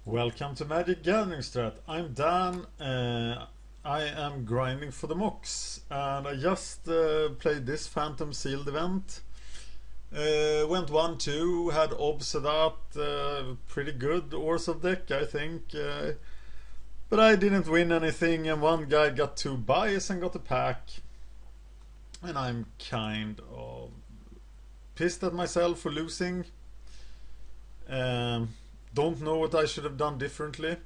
Welcome to Magic Gathering Strat. I'm Dan. I am grinding for the MOCS, and I just played this Phantom Sealed event. Went 1-2, had Obsedat, pretty good Orzhov deck, I think. But I didn't win anything, and one guy got 2 buys and got a pack. And I'm kind of pissed at myself for losing. Don't know what I should have done differently,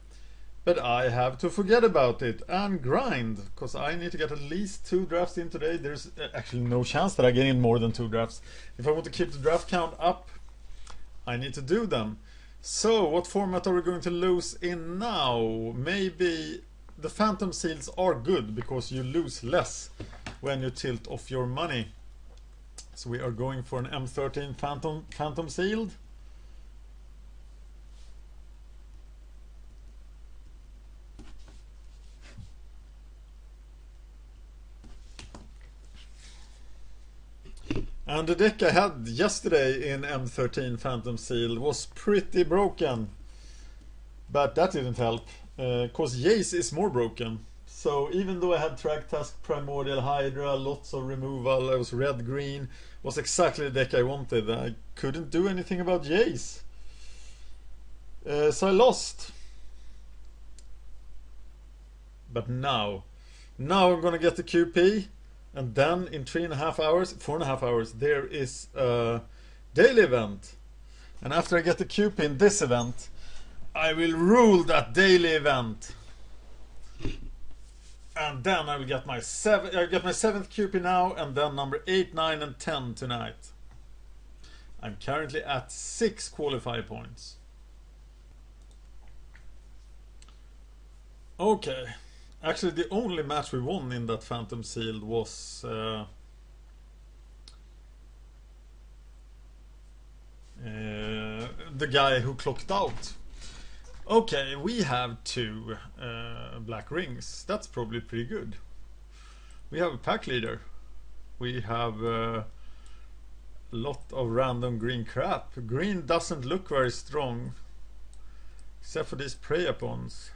but I have to forget about it and grind, because I need to get at least 2 drafts in today. There's actually no chance that I get in more than 2 drafts. If I want to keep the draft count up, I need to do them. So what format are we going to lose in now? Maybe the Phantom Seals are good because you lose less when you tilt off your money. So we are going for an M13 Phantom Sealed. And the deck I had yesterday in M13 Phantom Sealed was pretty broken. But that didn't help, cause Jace is more broken. So even though I had Track Task, Primordial Hydra, lots of removal, I was red-green, was exactly the deck I wanted. I couldn't do anything about Jace. So I lost. But now I'm gonna get the QP. And then in 3.5 hours, 4.5 hours, there is a daily event. And after I get the QP in this event, I will rule that daily event. And then I will get my 7th QP now, and then number 8, 9, and 10 tonight. I'm currently at 6 qualify points. Okay. Actually, the only match we won in that Phantom Sealed was the guy who clocked out. Okay, we have 2 black rings. That's probably pretty good. We have a pack leader. We have a lot of random green crap. Green doesn't look very strong, except for these Prey-Upons.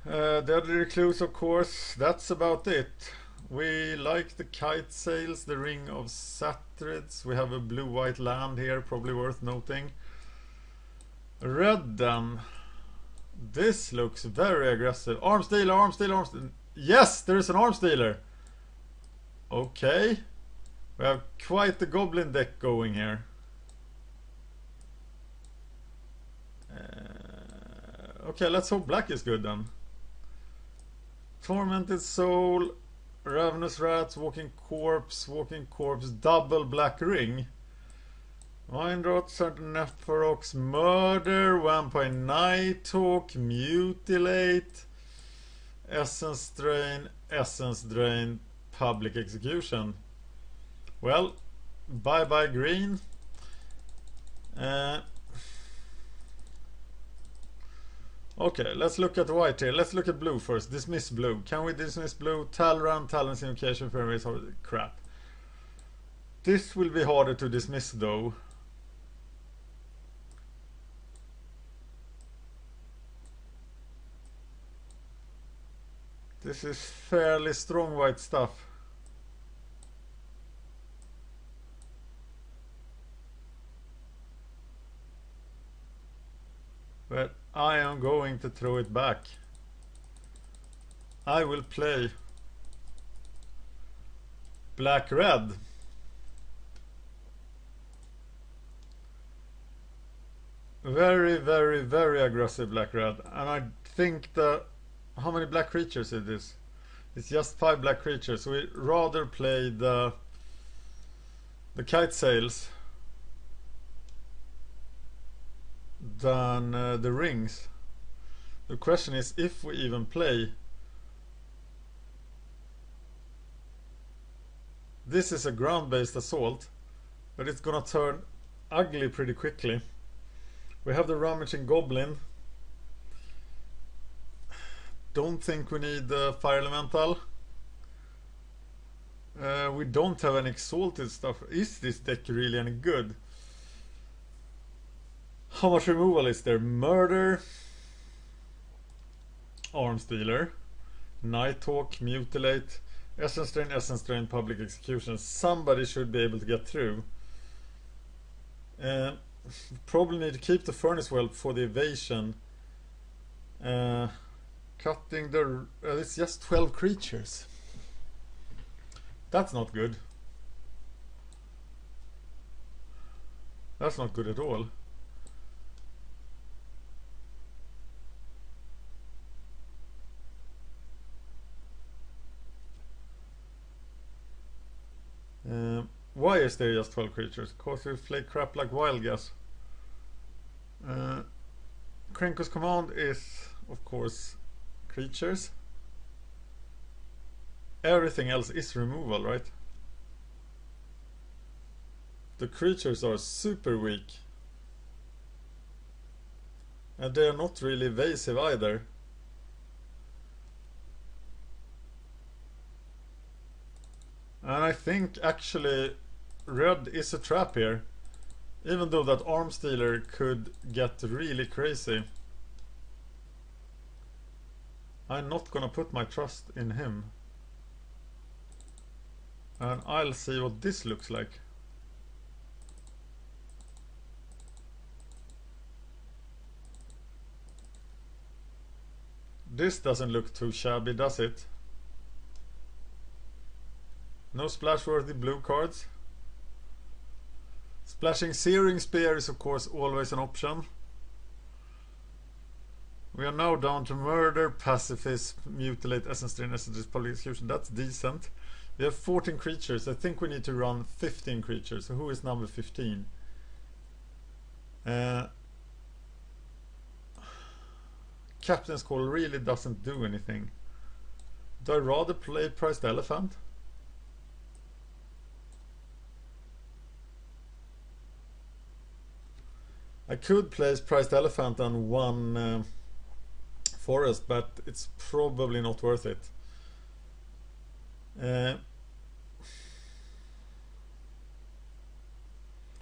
Deadly Recluse, of course. That's about it. We like the Kite Sails, the Ring of Satyrids. We have a blue-white land here, probably worth noting. Red then. This looks very aggressive. Arms dealer, arms dealer, arms dealer. Yes, there is an arms dealer. Okay. We have quite the goblin deck going here. Okay, let's hope black is good then. Tormented Soul, Ravenous Rats, Walking Corpse, double black ring. Mindrot, Certain Nephorox, Murder, Vampire Nighthawk, Mutilate, Essence Drain, Public Execution. Well, bye bye green. Okay, let's look at white here. Let's look at blue first. Dismiss blue. Can we dismiss blue? Talran, Talon's Invocation, Fairies, crap. This will be harder to dismiss though. This is fairly strong white stuff. But I am going to throw it back. I will play black-red. Very, very, very aggressive black-red. And I think how many black creatures is this? It's just 5 black creatures. So we rather play the Kite Sails than the rings. The question is if we even play. This is a ground-based assault, but it's gonna turn ugly pretty quickly. We have the Rummaging Goblin. Don't think we need the Fire Elemental. We don't have any exalted stuff. Is this deck really any good? How much removal is there? Murder, Arms Dealer, Nighthawk, Mutilate, Essence Drain, Public Execution. Somebody should be able to get through. Probably need to keep the Furnace Whelp for the evasion. Cutting the... it's just 12 creatures. That's not good. That's not good at all. Why is there just 12 creatures? Cause you flake crap like wild gas. Krenko's command is, of course, creatures. Everything else is removal, right? The creatures are super weak. And they are not really evasive either. And I think actually red is a trap here. Even though that Arms Dealer could get really crazy. I'm not gonna put my trust in him. And I'll see what this looks like. This doesn't look too shabby, does it? No splash-worthy blue cards. Splashing Searing Spear is of course always an option. We are now down to Murder, Pacifist, Mutilate, Essence Drain, Public Execution. That's decent. We have 14 creatures. I think we need to run 15 creatures. So who is number 15? Captain's Call really doesn't do anything. Do I rather play Priced Elephant? I could place Priced Elephant on one forest, but it's probably not worth it.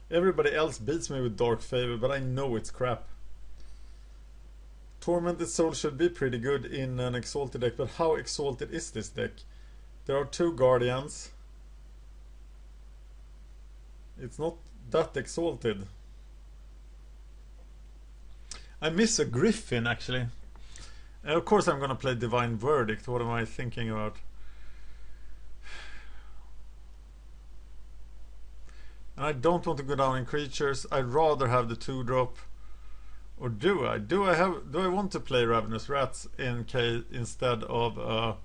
Everybody else beats me with Dark Favor, but I know it's crap. Tormented Soul should be pretty good in an Exalted deck, but how exalted is this deck? There are 2 Guardians. It's not that exalted. I miss a Griffin actually. Of course I'm gonna play Divine Verdict. What am I thinking about? And I don't want to go down in creatures. I'd rather have the 2-drop. Or do I? Do I want to play Ravenous Rats instead of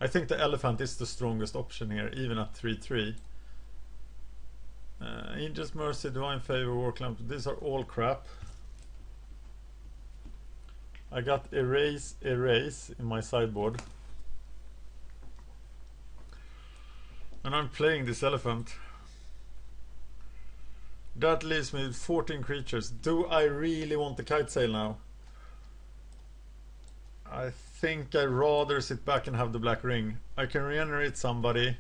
I think the Elephant is the strongest option here, even at 3/3. Angel's Mercy, Divine Favor, War Clamp, these are all crap. I got Erase in my sideboard. And I'm playing this Elephant. That leaves me with 14 creatures. Do I really want the Kite Sail now? I think I'd rather sit back and have the Black Ring. I can regenerate somebody.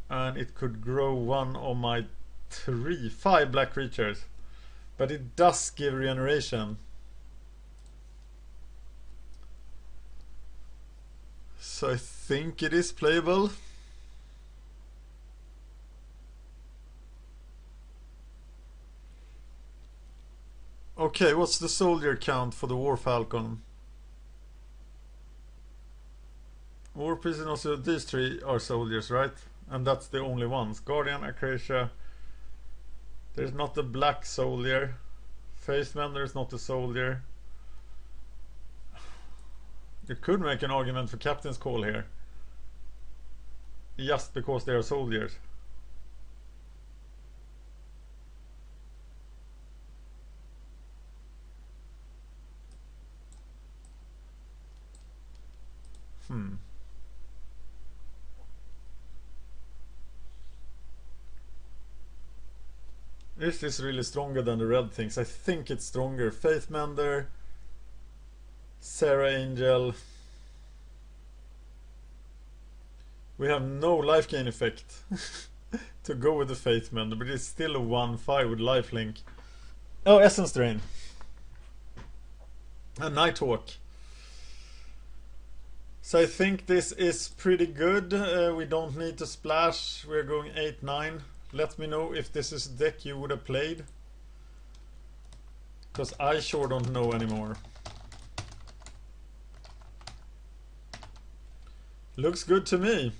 And it could grow one of my 5 black creatures. But it does give regeneration. So I think it is playable. Okay, what's the soldier count for the War Falcon? War Priest and also these 3 are soldiers, right? And that's the only ones. Guardian, Acacia. There's not a black soldier. Facemender is not a soldier. You could make an argument for Captain's Call here. Just because they are soldiers. This is really stronger than the red things. I think it's stronger. Faithmender, Sarah Angel. We have no life gain effect to go with the Faithmender, but it's still a 1/5 with lifelink. Oh, Essence Drain. A Nighthawk. So I think this is pretty good. We don't need to splash. We're going 8-9. Let me know if this is a deck you would have played. Because I sure don't know anymore. Looks good to me.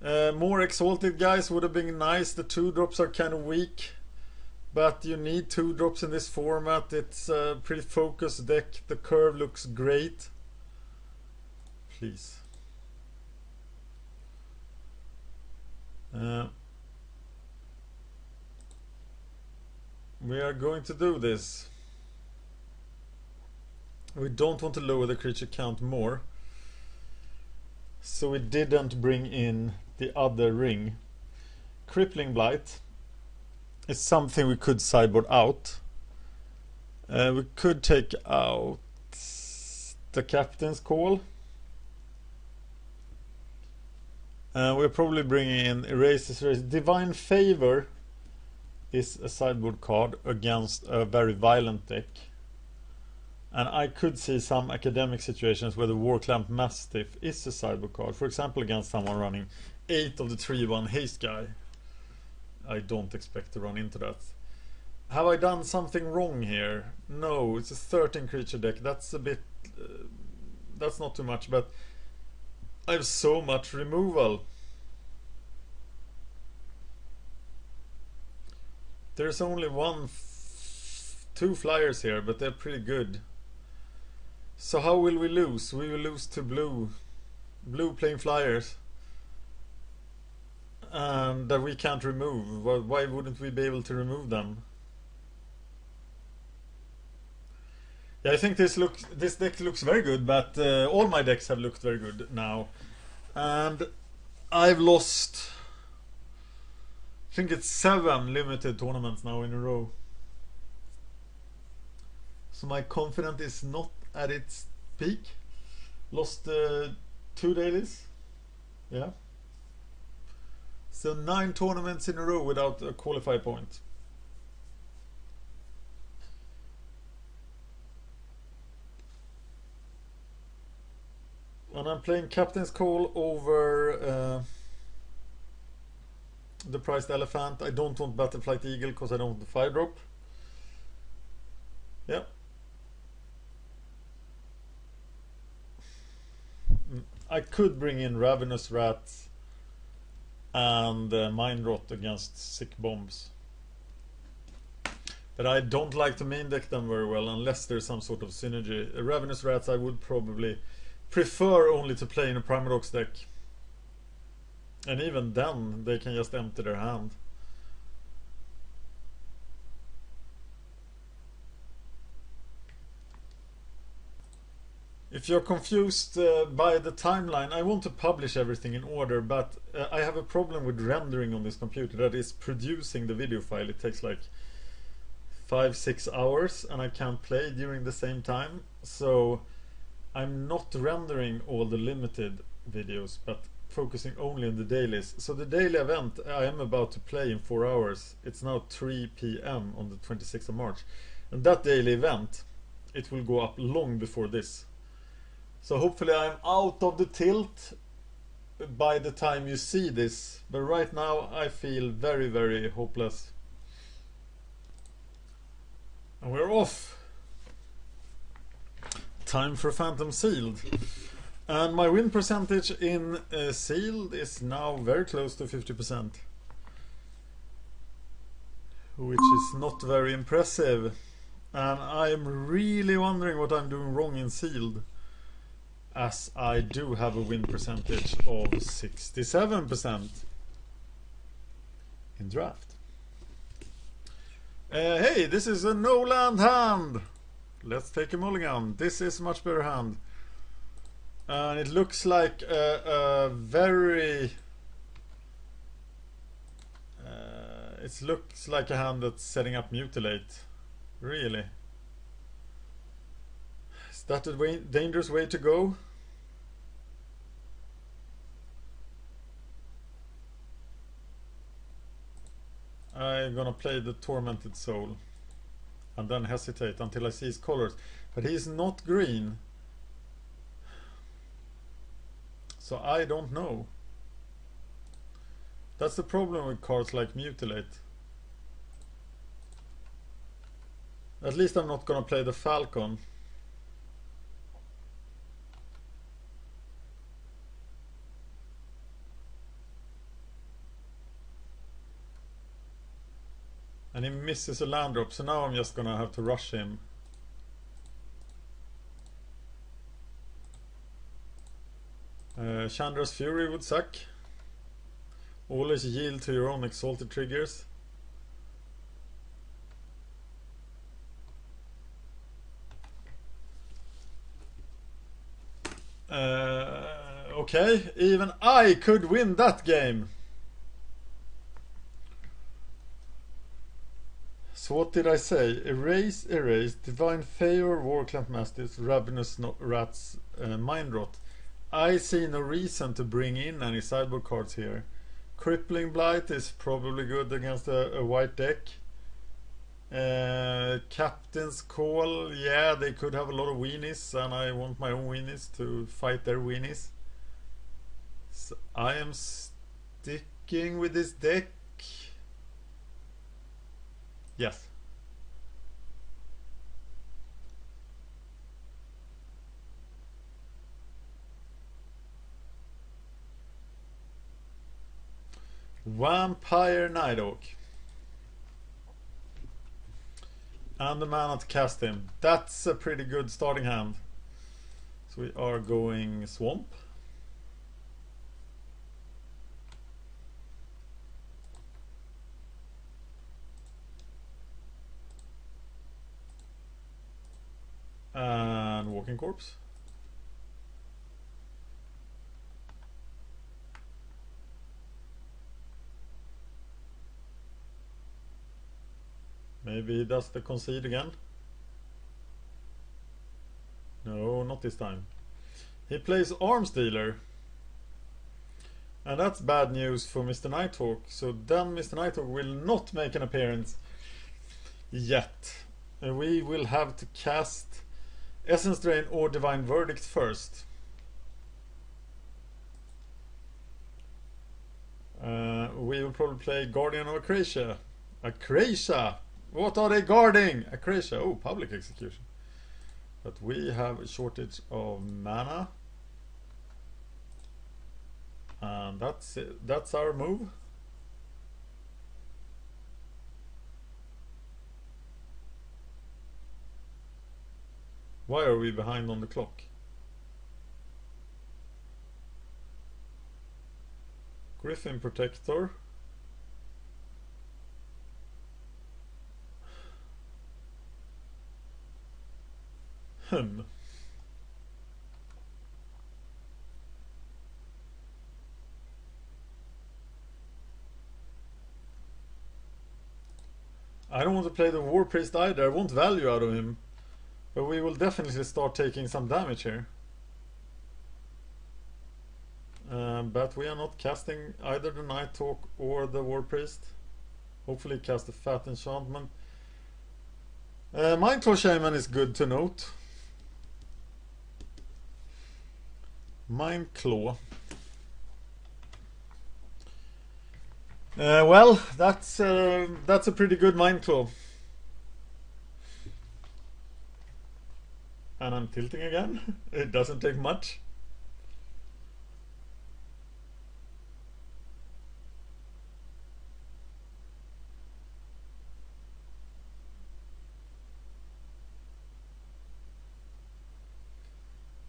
More Exalted guys would have been nice. The 2-drops are kind of weak. But you need 2-drops in this format. It's a pretty focused deck. The curve looks great. Please. We are going to do this. We don't want to lower the creature count more. So we didn't bring in the other ring. Crippling Blight is something we could sideboard out. We could take out the Captain's Call. We're probably bringing in Erase. Divine Favor is a sideboard card against a very violent deck. And I could see some academic situations where the Warclamp Mastiff is a sideboard card. For example, against someone running 8 of the 3/1 haste guy. I don't expect to run into that. Have I done something wrong here? No, it's a 13 creature deck. That's a bit... that's not too much, but I have so much removal. There's only two flyers here, but they're pretty good. So how will we lose? We will lose to blue playing flyers. And that we can't remove. Well, why wouldn't we be able to remove them? Yeah, I think this deck looks very good, but all my decks have looked very good now. And I've lost, I think it's 7 limited tournaments now in a row. So my confidence is not at its peak. Lost 2 dailies. Yeah. So 9 tournaments in a row without a qualify point. And I'm playing Captain's Call over the Priced Elephant. I don't want Battleflight Eagle because I don't want the 5-drop. Yeah. I could bring in Ravenous Rats and Mind Rot against Sick Bombs. But I don't like to main deck them very well unless there's some sort of synergy. Ravenous Rats I would probably prefer only to play in a Primadox deck. And even then they can just empty their hand. If you're confused by the timeline, I want to publish everything in order, but I have a problem with rendering on this computer, that is producing the video file. It takes like 5-6 hours and I can't play during the same time. So I'm not rendering all the limited videos, but focusing only on the dailies. So the daily event I am about to play in 4 hours. It's now 3 PM on the 26th of March. And that daily event, it will go up long before this. So hopefully I'm out of the tilt by the time you see this. But right now I feel very, very hopeless. And we're off. Time for Phantom Sealed. And my win percentage in Sealed is now very close to 50%. Which is not very impressive. And I'm really wondering what I'm doing wrong in Sealed, as I do have a win percentage of 67% in draft. Hey, this is a no land hand. Let's take a mulligan. This is a much better hand. And it looks like a very... it looks like a hand that's setting up Mutilate. Really. Is that a dangerous way to go? I'm gonna play the Tormented Soul. and then hesitate until I see his colors. But he's not green, so I don't know. That's the problem with cards like Mutilate. At least I'm not gonna play the Falcon. And he misses a land drop, so now I'm just gonna have to rush him. Chandra's Fury would suck. Always yield to your own exalted triggers. Okay, even I could win that game. So what did I say? Erase, erase, Divine Favor, Warclamp Mastiffs, Ravenous Rats, Mind Rot. I see no reason to bring in any sideboard cards here. Crippling Blight is probably good against a white deck. Captain's Call, yeah, they could have a lot of weenies, and I want my own weenies to fight their weenies. So I am sticking with this deck. Yes. Vampire Night Oak. And the mana to cast him. That's a pretty good starting hand. So we are going Swamp. And Walking Corpse. Maybe he does the concede again. No, not this time. He plays Arms Dealer. And that's bad news for Mr. Nighthawk. So then Mr. Nighthawk will not make an appearance yet. We will have to cast Essence Drain or Divine Verdict first. We will probably play Guardian of Akrasia. Akrasia! What are they guarding? Akrasia. Oh, Public Execution. But we have a shortage of mana. And that's it. That's our move. Why are we behind on the clock? Griffin Protector. I don't want to play the War Priest either. I want value out of him. But we will definitely start taking some damage here. But we are not casting either the Nighthawk or the War Priest. Hopefully cast a Fat Enchantment. Mindclaw Shaman is good to note. Mindclaw. Well, that's a pretty good Mindclaw. And I'm tilting again. It doesn't take much.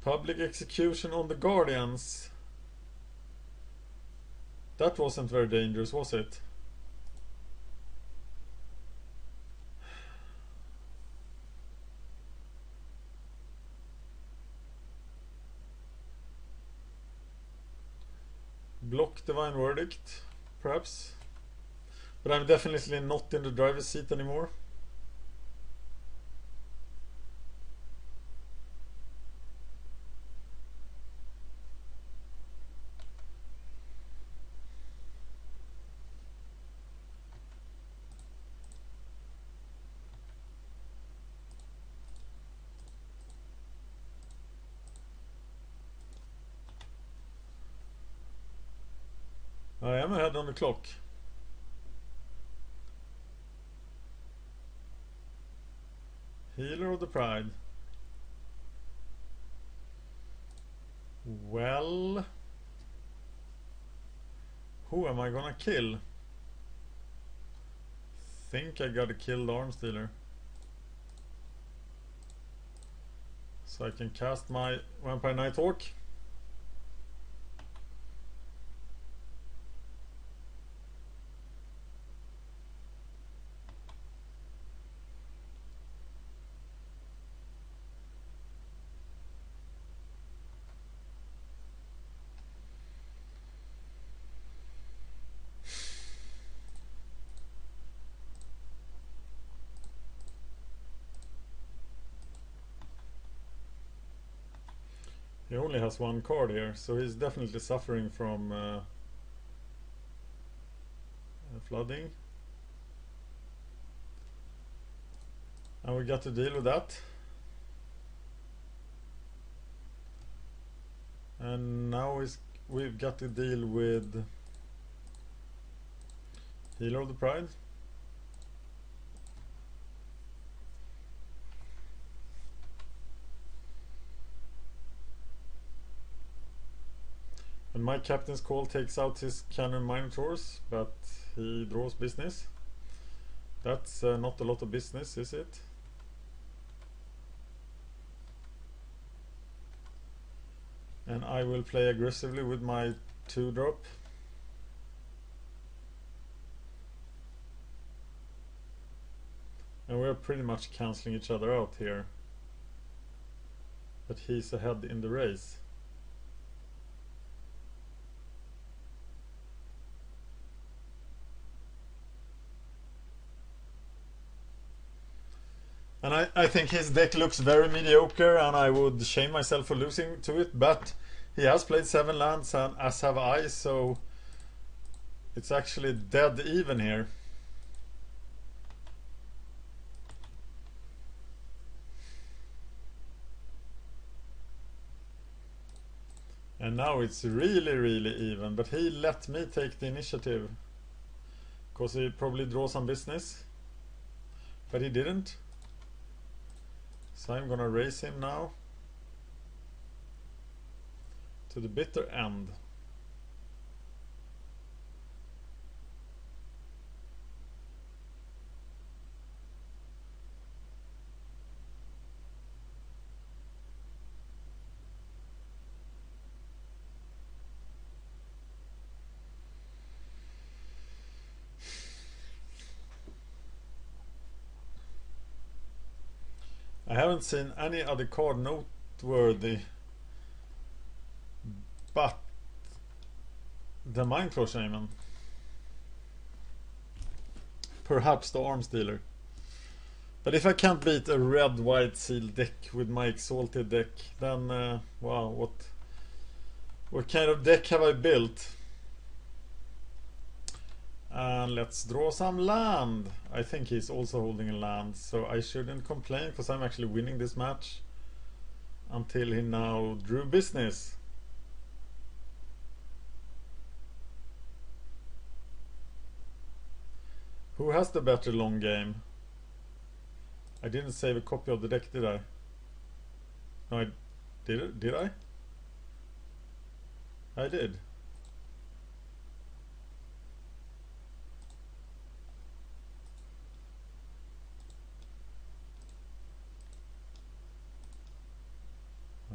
Public Execution on the Guardians. That wasn't very dangerous, was it? Block Divine Verdict, perhaps. But I'm definitely not in the driver's seat anymore. I am ahead on the clock. Healer of the Pride. Well, who am I gonna kill? Think I gotta kill the Arms Dealer, so I can cast my Vampire Nighthawk. He only has one card here, so he's definitely suffering from flooding. And we got to deal with that. And now we've got to deal with Healer of the Pride. And my Captain's Call takes out his Cannon Minotaurs, but he draws business. That's not a lot of business, is it? And I will play aggressively with my 2-drop. And we're pretty much cancelling each other out here. But he's ahead in the race. And I think his deck looks very mediocre, and I would shame myself for losing to it, but he has played 7 lands, and as have I, so it's actually dead even here. And now it's really even, but he let me take the initiative, because he probably draw some business, but he didn't. So I'm gonna raise him now to the bitter end. I haven't seen any other card noteworthy but the Mindflow Shaman. Perhaps the Arms Dealer. But if I can't beat a red-white sealed deck with my Exalted deck, then wow, what kind of deck have I built? And let's draw some land. I think he's also holding a land, so I shouldn't complain, because I'm actually winning this match. Until he now drew business. Who has the better long game? I didn't save a copy of the deck, did I? No, I did I? I did.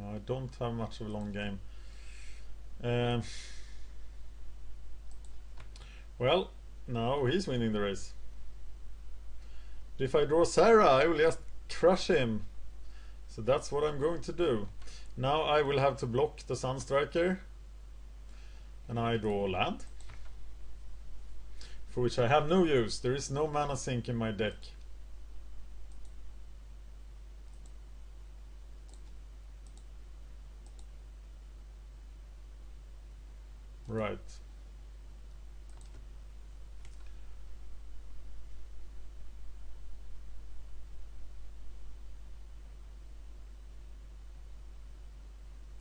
I don't have much of a long game. Well, now he's winning the race. But if I draw Sarah, I will just crush him. So that's what I'm going to do. Now I will have to block the Sunstriker. And I draw land, for which I have no use. There is no mana sink in my deck. Right.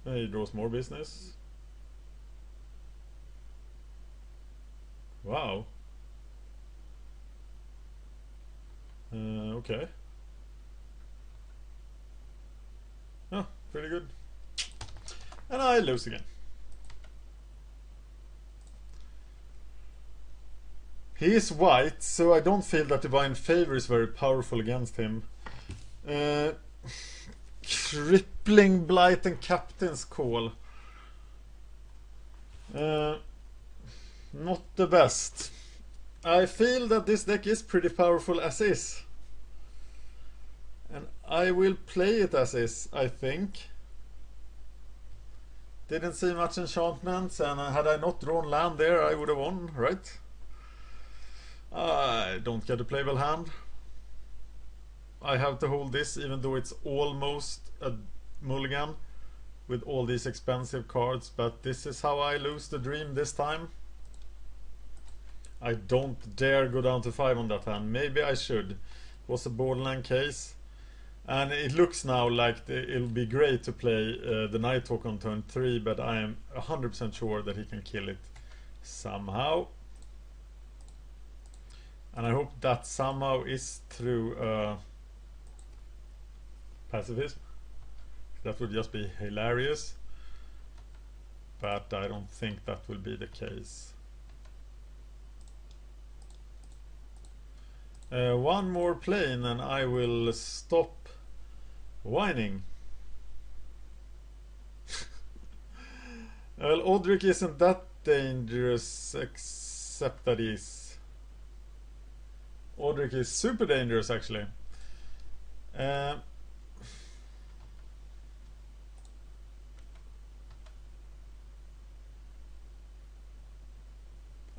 He draws more business. Wow. Okay. Oh, pretty good. And I lose again. He is white, so I don't feel that Divine Favor is very powerful against him. Crippling Blight and Captain's Call. Not the best. I feel that this deck is pretty powerful as is. And I will play it as is, I think. Didn't see much enchantments, and had I not drawn land there, I would have won, right? I don't get a playable hand. I have to hold this even though it's almost a mulligan with all these expensive cards, but this is how I lose the dream this time. I don't dare go down to 5 on that hand. Maybe I should. It was a borderline case. And it looks now like it'll be great to play the Nighthawk on turn 3, but I am 100% sure that he can kill it somehow. And I hope that somehow is through pacifism. That would just be hilarious. But I don't think that will be the case. One more plane and I will stop whining. Well, Odric isn't that dangerous, except that he's... Odric is super dangerous, actually. I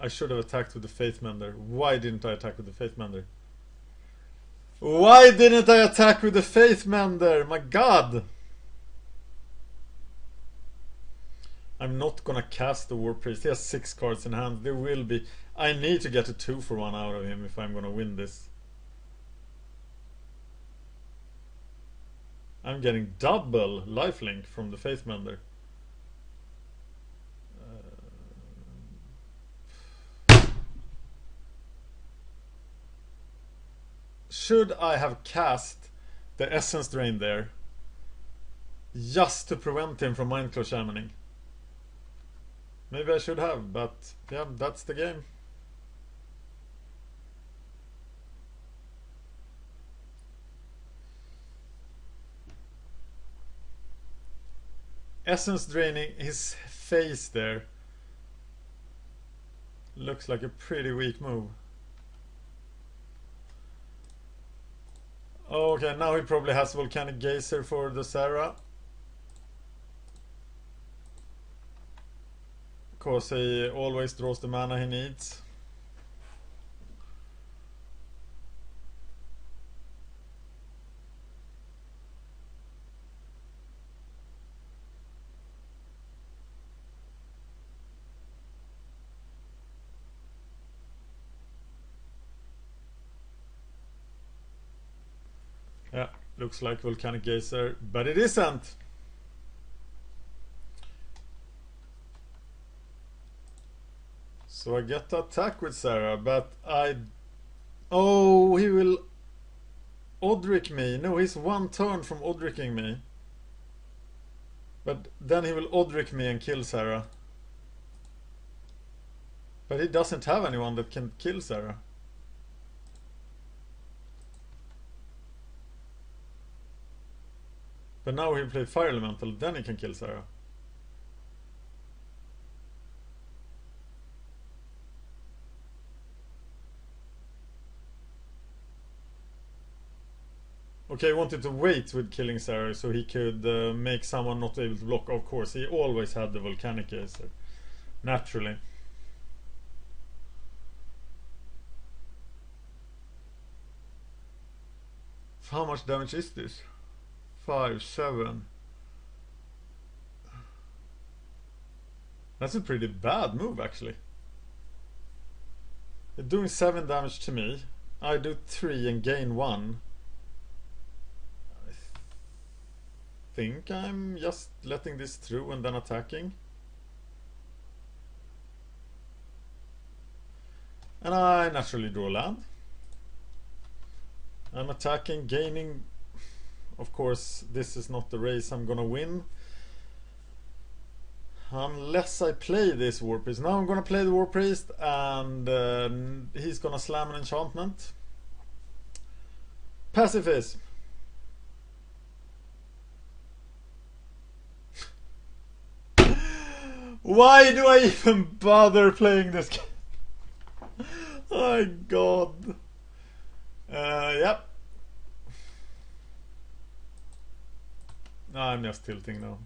should have attacked with the Faith Mender. Why didn't I attack with the Faith Mender? Why didn't I attack with the Faith Mender? My god! I'm not gonna cast the War Priest. He has 6 cards in hand. There will be... I need to get a 2-for-1 out of him if I'm gonna win this. I'm getting double lifelink from the Faith Mender. Should I have cast the Essence Drain there just to prevent him from Mindclaw Shamaning? Maybe I should have, but yeah, that's the game. Essence Draining his face there looks like a pretty weak move. Okay, now he probably has Volcanic Geyser for the Sarah. Of course, he always draws the mana he needs. Yeah, looks like Volcanic Geyser, but it isn't. So I get to attack with Sarah, but I... Oh, he will Odric me. No, he's 1 turn from Odricing me. But then he will Odric me and kill Sarah. But he doesn't have anyone that can kill Sarah. But now he'll play Fire Elemental, then he can kill Sarah. Okay, he wanted to wait with killing Sarah so he could make someone not able to block. Of course, he always had the Volcanic Geyser. Naturally. How much damage is this? 5, 7. That's a pretty bad move, actually. They're doing 7 damage to me. I do 3 and gain 1. I think I'm just letting this through and then attacking. And I naturally draw land. I'm attacking, gaining. Of course, this is not the race I'm gonna win. Unless I play this War Priest. Now I'm gonna play the War Priest, and he's gonna slam an enchantment. Pacifism. Why do I even bother playing this game? Oh my god. Yep. No, I'm just tilting now.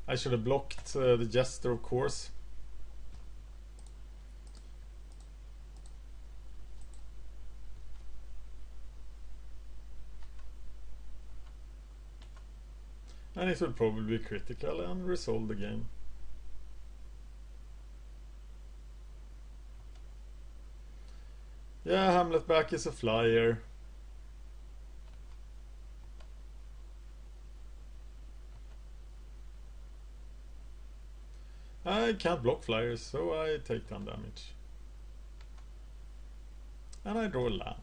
I should have blocked the Jester, of course. And it will probably be critical and resolve the game. Yeah, Hamlet back is a flyer. I can't block flyers, so I take 10 damage. And I draw land.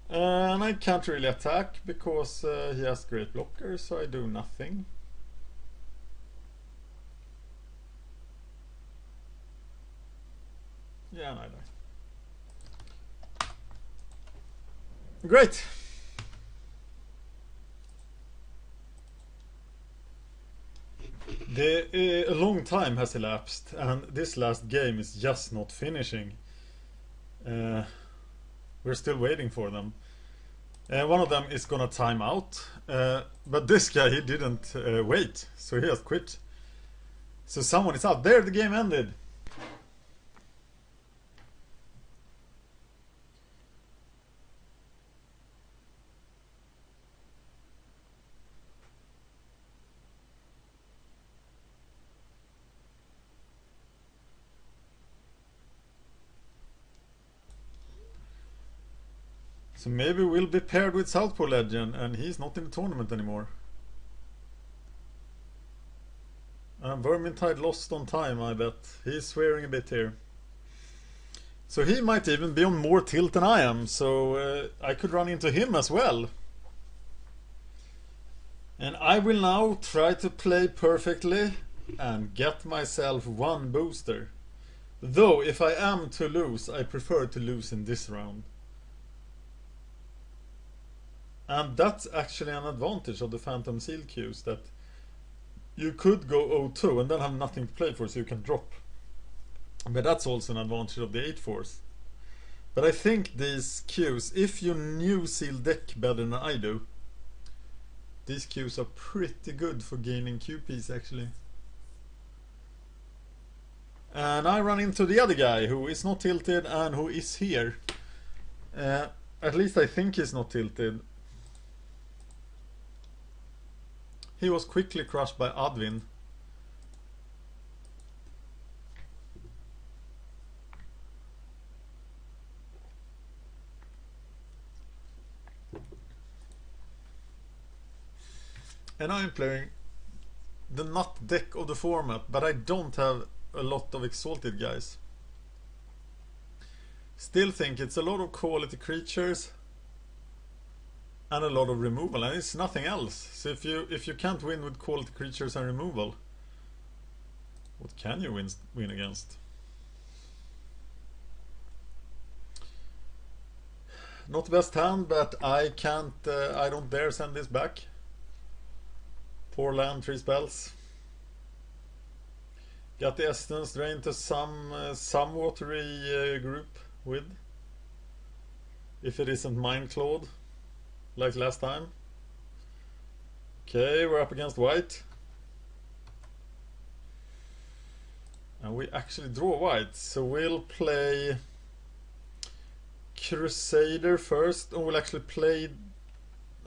And I can't really attack because he has great blockers, so I do nothing. Yeah, and I die. Great! A long time has elapsed, and this last game is just not finishing. We're still waiting for them. One of them is gonna time out, but this guy, he didn't wait, so he has quit. So someone is out there. The game ended. So maybe we'll be paired with Southpaw Legend, and he's not in the tournament anymore. Vermintide lost on time, I bet. He's swearing a bit here. So he might even be on more tilt than I am, so I could run into him as well. And I will now try to play perfectly and get myself one booster. Though, if I am to lose, I prefer to lose in this round. And that's actually an advantage of the Phantom Sealed queues, that you could go 0-2 and then have nothing to play for, so you can drop. But that's also an advantage of the 8-4s. But I think these queues, if you knew Sealed deck better than I do, these queues are pretty good for gaining QPs actually. And I run into the other guy who is not tilted and who is here. At least I think he's not tilted. He was quickly crushed by Advin. And I'm playing the nut deck of the format, but I don't have a lot of exalted guys. Still think it's a lot of quality creatures and a lot of removal, and it's nothing else. So if you can't win with quality creatures and removal, what can you win against? Not the best hand, but I can't. I don't dare send this back. 4 land, 3 spells. Got the Essence Drain to some watery group with. If it isn't Mind Clawed, like last time. Okay, we're up against white. And we actually draw white, so we'll play Crusader first, or we'll actually play,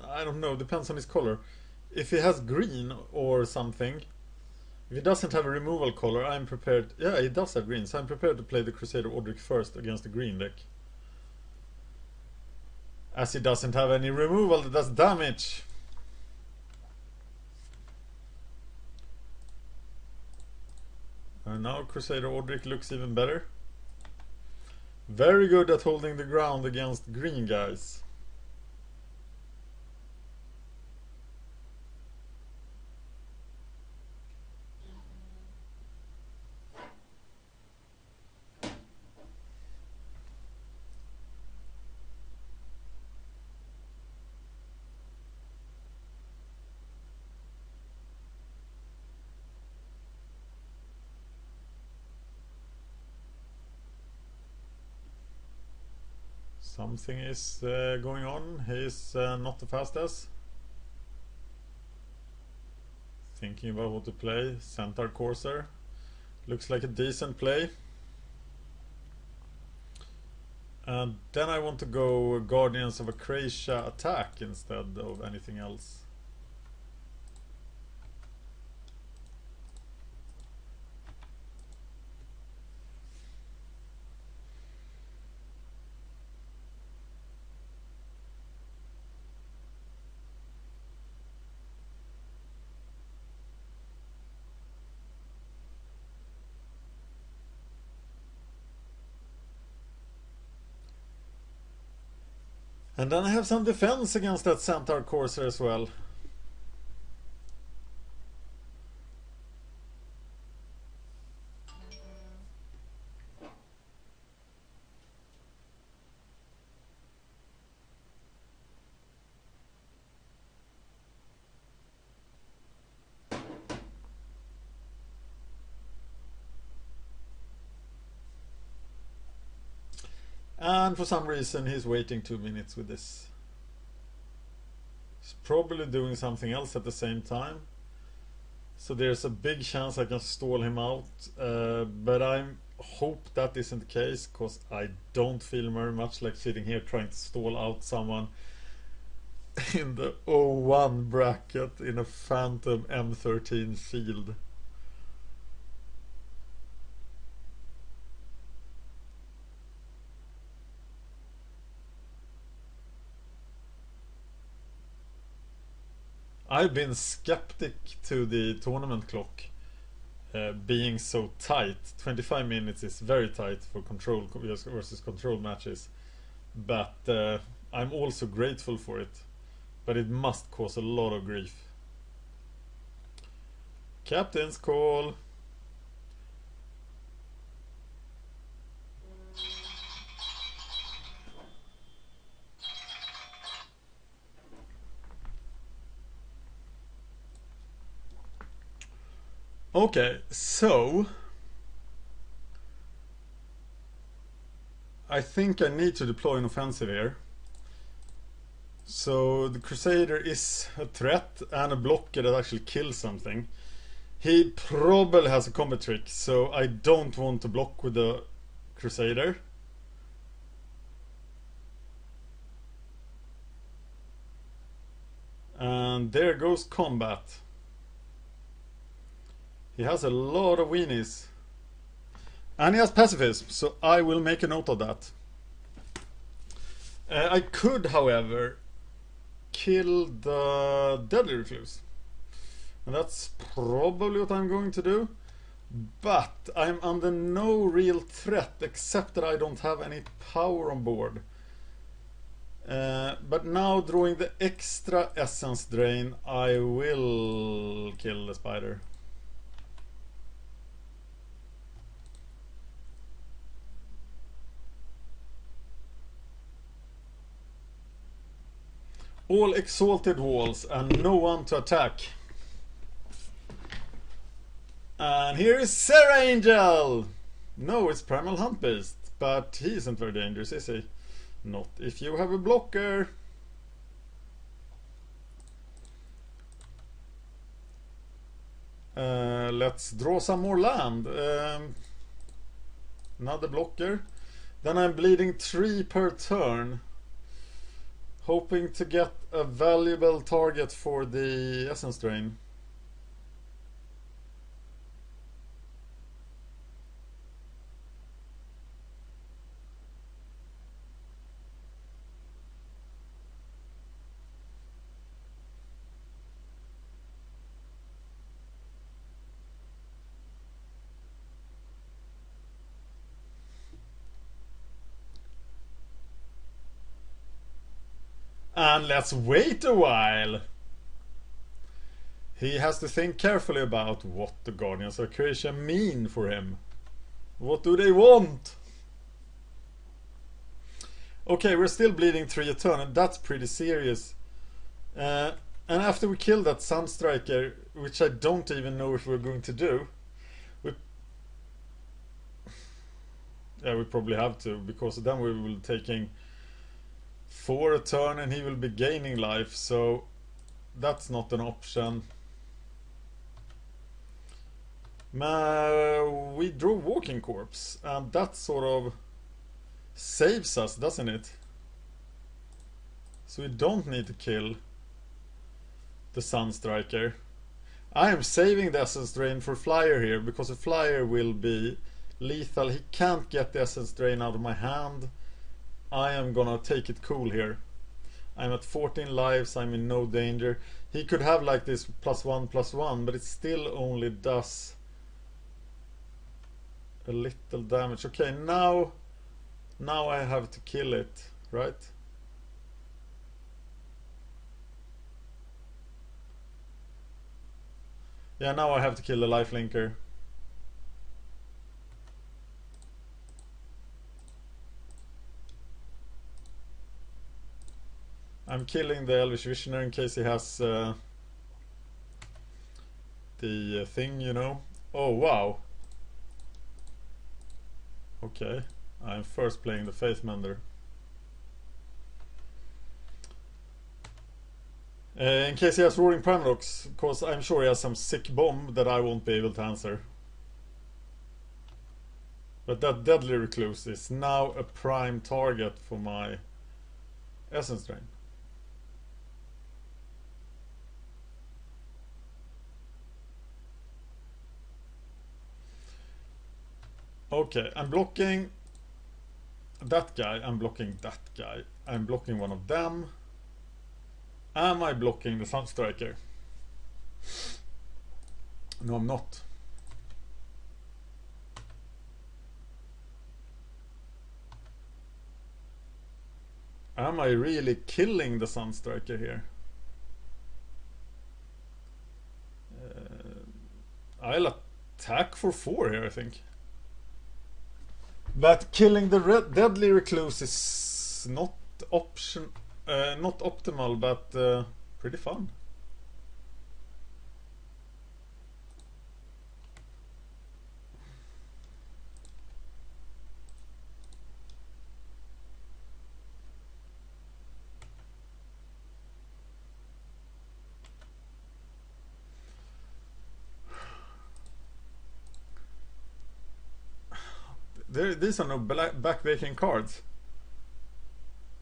I don't know, depends on his color. If he has green or something, if he doesn't have a removal color, I'm prepared. Yeah, he does have green, so I'm prepared to play the Crusader Odric first against the green deck. As he doesn't have any removal that does damage. And now Crusader Ordric looks even better. Very good at holding the ground against green guys. Something is going on. He's not the fastest. Thinking about what to play. Centaur Corsair. Looks like a decent play. And then I want to go Guardians of Acacia attack instead of anything else. And then I have some defense against that Centaur Corsair as well. And for some reason he's waiting 2 minutes with this. He's probably doing something else at the same time. So there's a big chance I can stall him out. But I hope that isn't the case, because I don't feel very much like sitting here trying to stall out someone in the 01 bracket in a Phantom M13 Sealed. I've been skeptic to the tournament clock being so tight. 25 minutes is very tight for control versus control matches, but I'm also grateful for it. But it must cause a lot of grief. Captain's call. Okay, so I think I need to deploy an offensive here. So the Crusader is a threat and a blocker that actually kills something. He probably has a combat trick, so I don't want to block with the Crusader. And there goes combat. He has a lot of weenies. And he has pacifism, so I will make a note of that. I could, however, kill the Deadly Recluse. And that's probably what I'm going to do. But I'm under no real threat, except that I don't have any power on board. But now, drawing the extra essence drain, I will kill the spider. All exalted walls and no one to attack. And here is Serra Angel! No, it's Primal Hunt Beast, but he isn't very dangerous, is he? Not if you have a blocker. Let's draw some more land. Another blocker. Then I'm bleeding 3 per turn. Hoping to get a valuable target for the essence drain. And let's wait a while. He has to think carefully about what the Guardians of Croatia mean for him. What do they want? Okay, we're still bleeding 3 a turn, and that's pretty serious. And after we kill that Sunstriker, which I don't even know if we're going to do, we probably have to, because then we will be taking 4 a turn and he will be gaining life, so that's not an option. We draw Walking Corpse, and that sort of saves us, doesn't it? So we don't need to kill the Sunstriker. I am saving the Essence Drain for Flyer here, because a Flyer will be lethal. He can't get the Essence Drain out of my hand. I am gonna take it cool here. I'm at 14 lives, I'm in no danger. He could have like this +1/+1, but it still only does a little damage. Okay, now I have to kill it, right? Yeah, now I have to kill the lifelinker. I'm killing the Elvish Visionary in case he has the thing, you know. Oh, wow. Okay, I'm first playing the Faithmender. In case he has Roaring Primalox, because I'm sure he has some sick bomb that I won't be able to answer. But that Deadly Recluse is now a prime target for my Essence Drain. Okay, I'm blocking that guy, I'm blocking that guy, I'm blocking one of them. Am I blocking the Sunstriker? No, I'm not. Am I really killing the Sunstriker here? I'll attack for 4 here, I think. But killing the Deadly Recluse is not not optimal, but pretty fun. These are no backbreaking cards.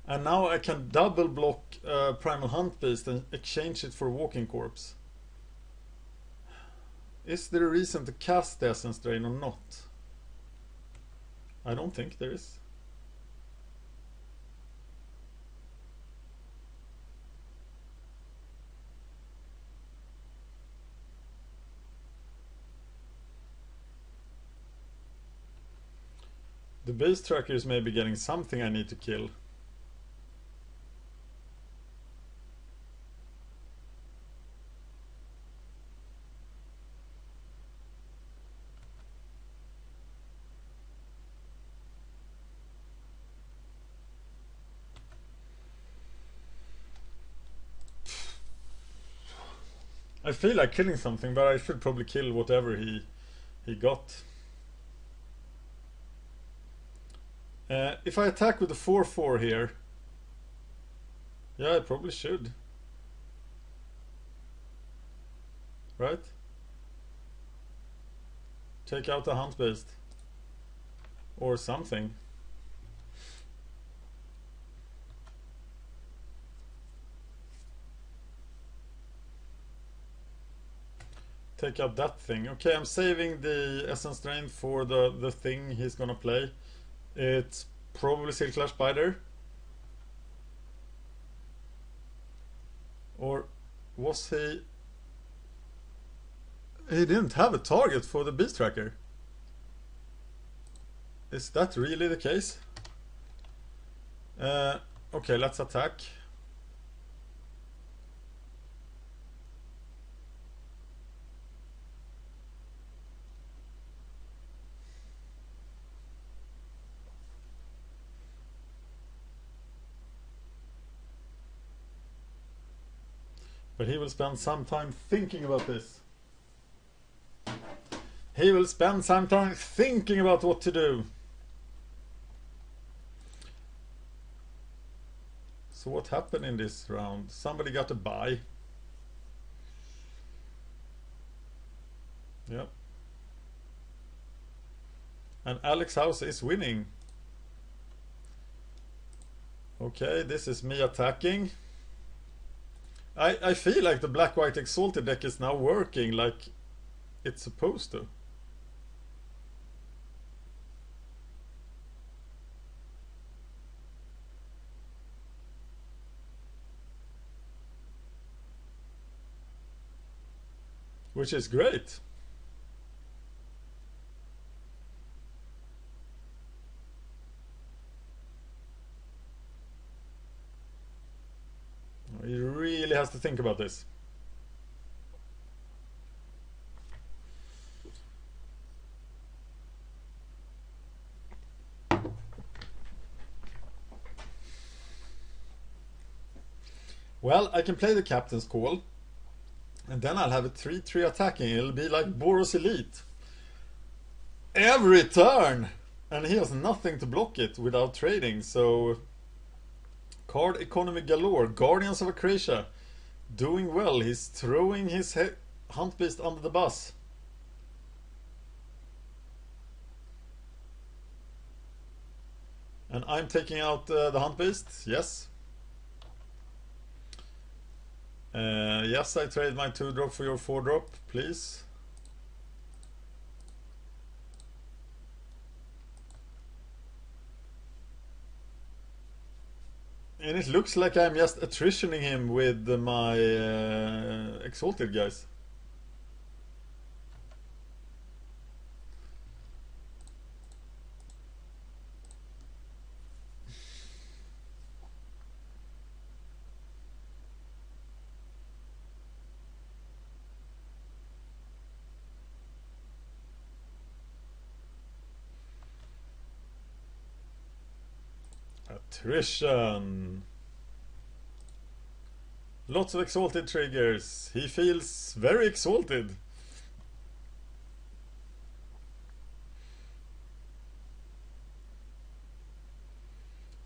And now I can double block Primal Hunt Beast and exchange it for Walking Corpse. Is there a reason to cast the Essence Drain or not? I don't think there is. The Beast Trackers may be getting something I need to kill. I feel like killing something, but I should probably kill whatever he got. If I attack with the 4/4 here, yeah, I probably should. Right? Take out the Hunt Beast. Or something. Take out that thing. Okay, I'm saving the Essence Drain for the thing he's gonna play. It's probably Silklash Spider. Or was he... He didn't have a target for the Beast Tracker. Is that really the case? Okay, let's attack. But he will spend some time thinking about this. He will spend some time thinking about what to do. So what happened in this round? Somebody got a buy. Yep. And Alex House is winning. Okay, this is me attacking. I feel like the black-white Exalted deck is now working like it's supposed to. Which is great. He really has to think about this. Well, I can play the Captain's Call. And then I'll have a 3-3 attacking. It'll be like Boros Elite. Every turn! And he has nothing to block it without trading, so... Card economy galore. Guardians of Akrasia. Doing well. He's throwing his Hunt Beast under the bus. And I'm taking out the Hunt Beast. Yes. Yes, I trade my 2-drop for your 4-drop, please. And it looks like I'm just attritioning him with my Exalted guys. Attrition. Lots of Exalted triggers. He feels very exalted.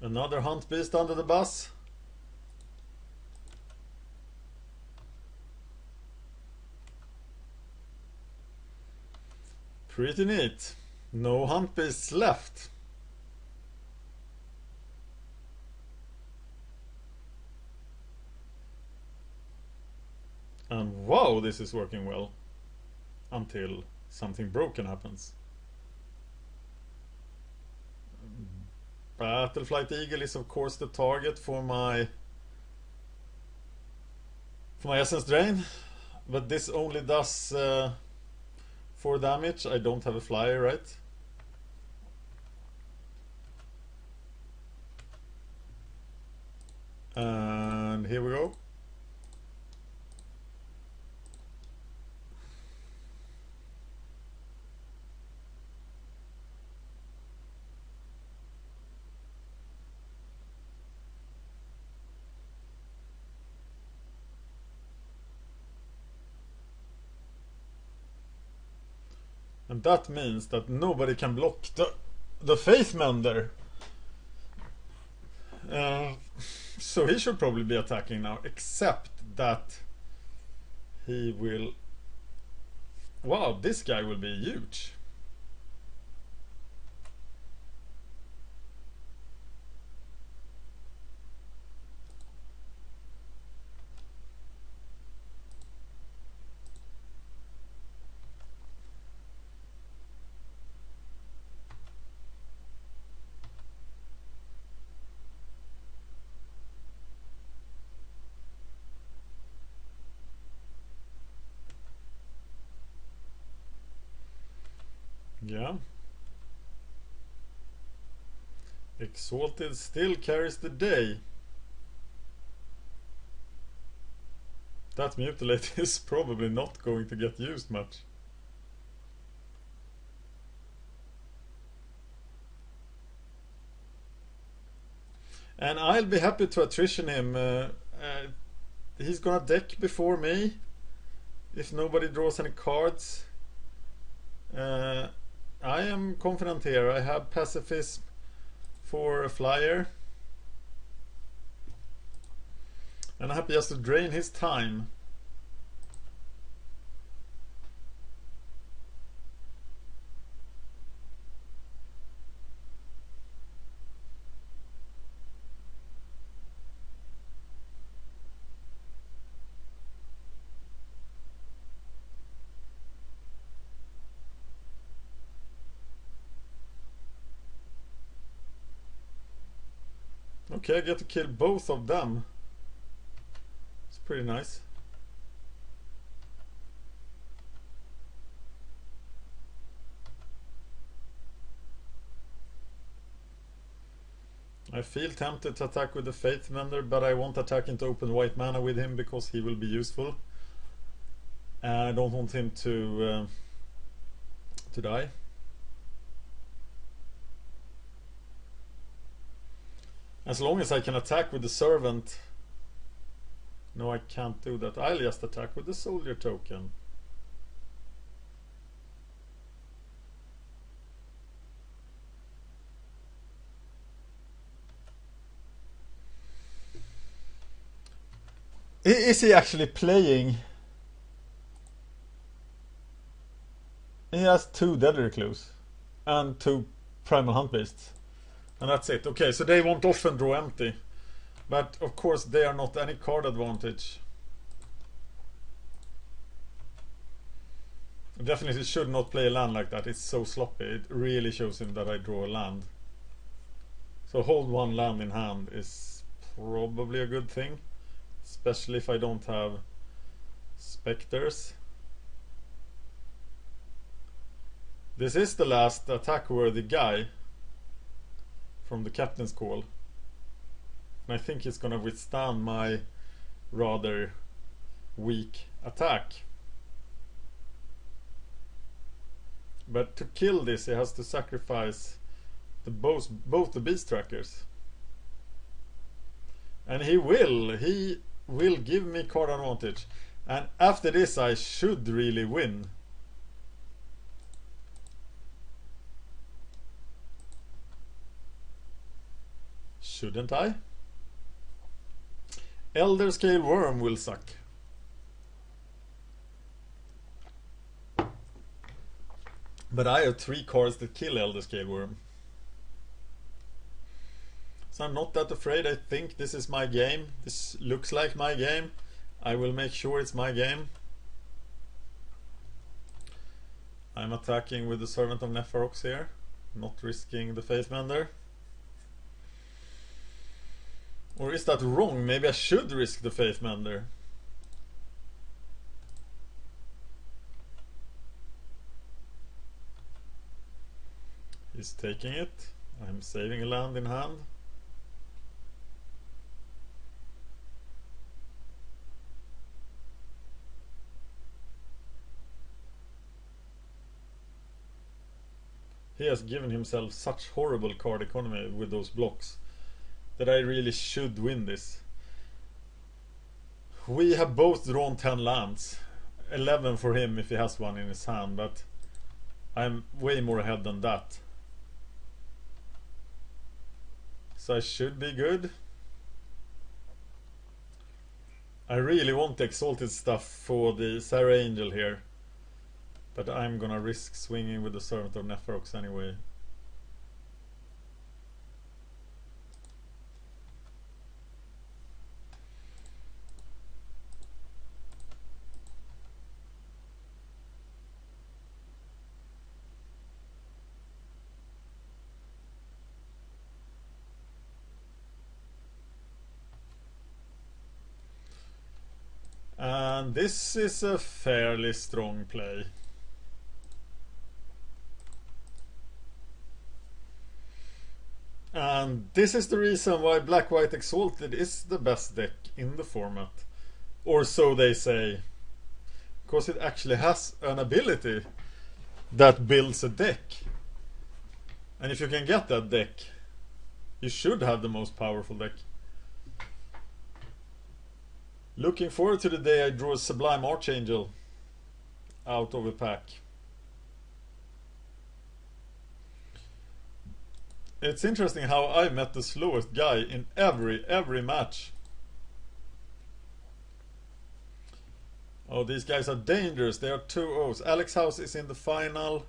Another Hunt Beast under the bus. Pretty neat. No Hunt Beasts left. And wow, this is working well. Until something broken happens. Battleflight Eagle is of course the target for my Essence Drain. But this only does 4 damage. I don't have a flyer, right? And here we go. And that means that nobody can block the Faith Mender. So he should probably be attacking now, except that he will... Wow, this guy will be huge. Yeah. Exalted still carries the day. That Mutilate is probably not going to get used much. And I'll be happy to attrition him he's gonna deck before me if nobody draws any cards. I am confident here. I have pacifism for a flyer, and I'm happy just to drain his time. Okay, I get to kill both of them. It's pretty nice. I feel tempted to attack with the Faith Mender, but I won't attack into open white mana with him because he will be useful. And I don't want him to die. As long as I can attack with the Servant. No, I can't do that. I'll just attack with the Soldier token. Is he actually playing? He has 2 Deadly Clues and 2 Primal Hunt Beasts. And that's it. Okay, so they won't often draw empty. But of course they are not any card advantage. Definitely should not play a land like that. It's so sloppy. It really shows him that I draw a land. So hold 1 land in hand is probably a good thing. Especially if I don't have Spectres. This is the last attack worthy guy from the Captain's Call. And I think he's gonna withstand my rather weak attack. But to kill this he has to sacrifice the both the beast trackers. And he will give me card advantage. And after this I should really win. Shouldn't I? Elder Scale Worm will suck. But I have 3 cards that kill Elder Scale Worm. So I'm not that afraid. I think this is my game. This looks like my game. I will make sure it's my game. I'm attacking with the Servant of Neferox here. Not risking the Faith Mender. Or is that wrong? Maybe I should risk the Faith Mender. He's taking it. I'm saving a land in hand. He has given himself such horrible card economy with those blocks that I really should win this. We have both drawn 10 lands. 11 for him if he has one in his hand, but I'm way more ahead than that. So I should be good. I really want the Exalted stuff for the Sarah Angel here. But I'm gonna risk swinging with the Servant of Neferox anyway. And this is a fairly strong play. And this is the reason why Black-White Exalted is the best deck in the format. Or so they say. Because it actually has an ability that builds a deck. And if you can get that deck, you should have the most powerful deck. Looking forward to the day I draw a Sublime Archangel out of a pack. It's interesting how I met the slowest guy in every match. Oh, these guys are dangerous. They are 2-0s. Alex House is in the final.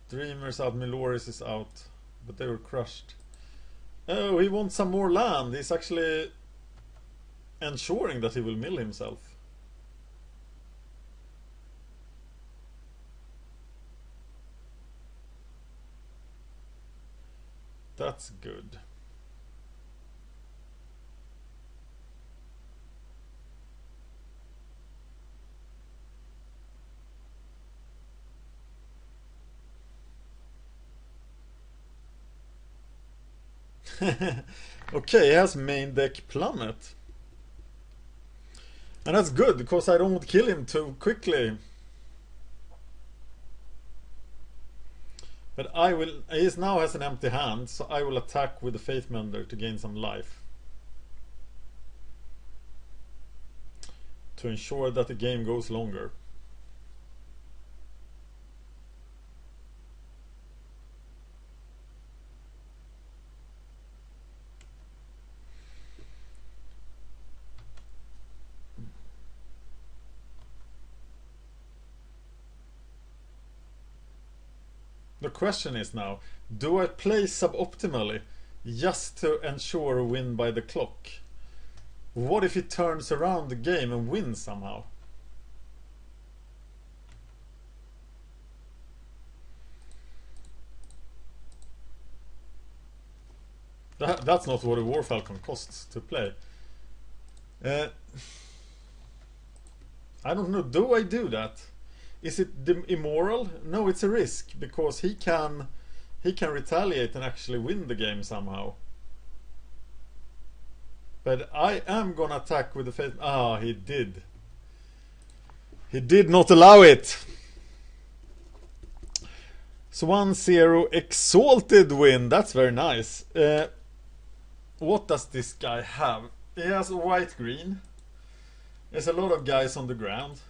Dreamers out. Miloris is out. But they were crushed. Oh, he wants some more land. He's actually ensuring that he will mill himself. That's good. Okay, he has main deck Plummet. And that's good, because I don't kill him too quickly. But I will... He now has an empty hand, so I will attack with the Faith Mender to gain some life. To ensure that the game goes longer. The question is now, do I play suboptimally just to ensure a win by the clock? What if he turns around the game and wins somehow? That's not what a War Falcon costs to play. I don't know, do I do that? Is it immoral? No, it's a risk, because he can retaliate and actually win the game somehow. But I am gonna attack with the Faith. Ah, he did. He did not allow it. So 1-0 Exalted win. That's very nice. What does this guy have? He has white-green. There's a lot of guys on the ground.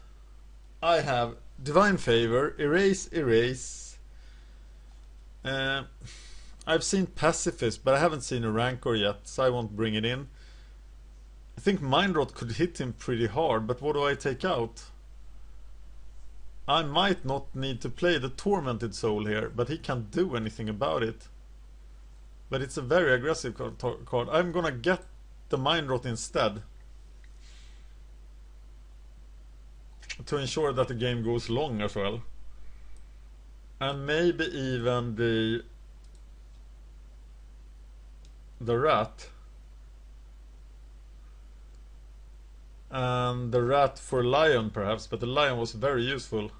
I have Divine Favor, Erase. I've seen Pacifist, but I haven't seen a Rancor yet, so I won't bring it in. I think Mind Rot could hit him pretty hard, but what do I take out? I might not need to play the Tormented Soul here, but he can't do anything about it. But it's a very aggressive card. I'm gonna get the Mind Rot instead, to ensure that the game goes long as well. And maybe even the rat. And the rat for lion perhaps, but the lion was very useful.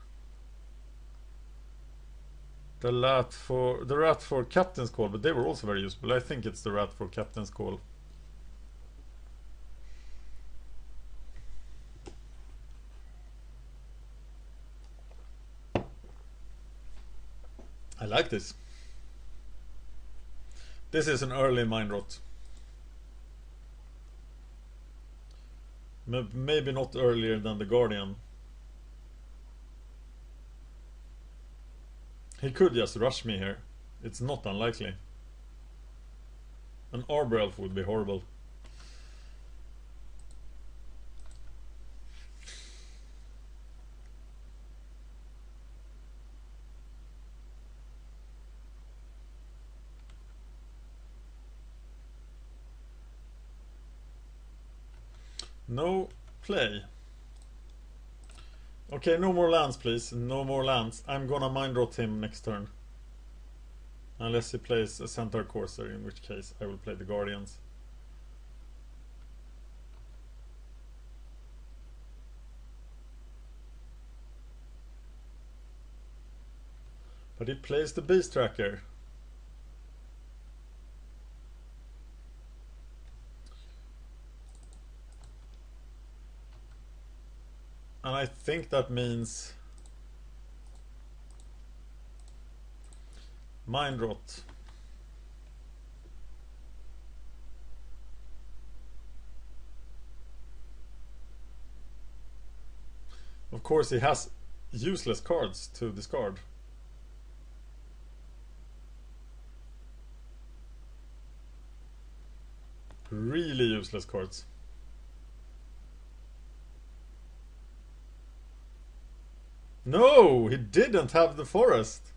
The rat for Captain's Call, but they were also very useful. I think it's the rat for Captain's Call. I like this. This is an early Mind Rot. Maybe not earlier than the Guardian. He could just rush me here. It's not unlikely. An Arbor Elf would be horrible. No play. Okay, no more lands please. No more lands. I'm gonna Mind Rot him next turn. Unless he plays a Centaur Courser, in which case I will play the Guardians. But he plays the Beast Tracker. And I think that means Mind Rot. Of course, he has useless cards to discard. Really useless cards. No, he didn't have the forest.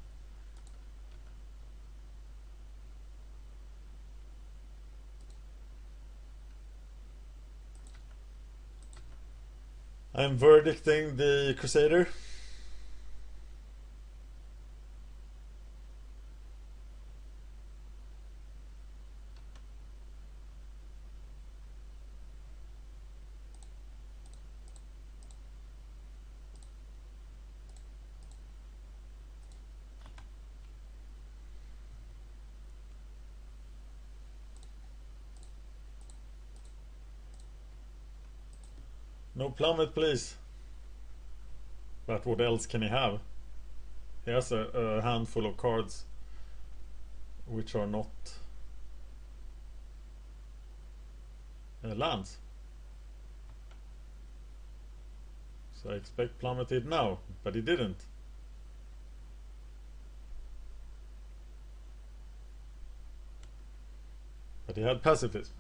I'm verdicting the Crusader. No plummet, please. But what else can he have? He has a handful of cards which are not lands. So I expect plummeted now, but he didn't. But he had pacifism.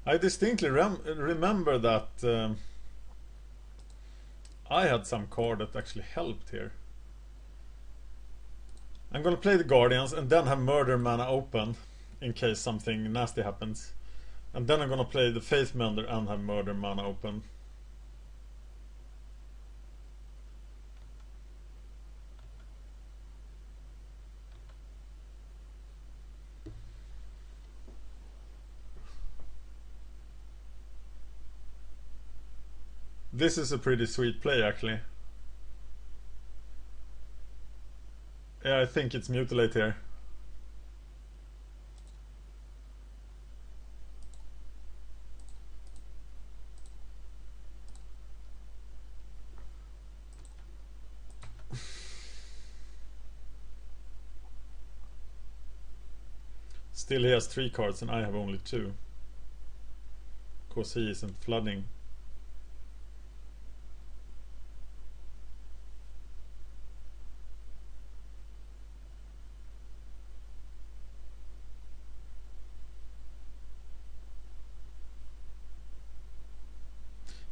I distinctly remember that I had some card that actually helped here. I'm gonna play the Guardians and then have Murder mana open in case something nasty happens. And then I'm gonna play the Faith Mender and have Murder mana open. This is a pretty sweet play, actually. Yeah, I think it's Mutilate here. Still he has 3 cards and I have only 2. Because he isn't flooding.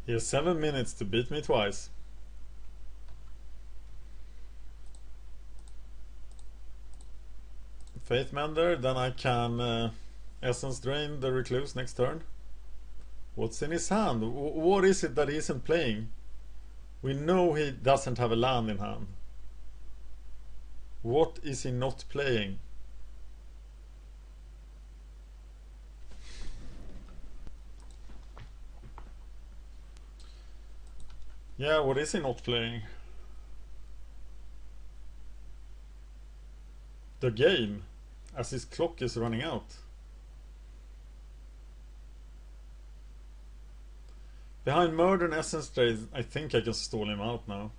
He has 7 minutes to beat me twice. Faith Mender, then I can Essence Drain the Recluse next turn. What's in his hand? What is it that he isn't playing? We know he doesn't have a land in hand. What is he not playing? Yeah, what is he not playing? The game, as his clock is running out. Behind Murder and Essence Trade, I think I can stall him out now.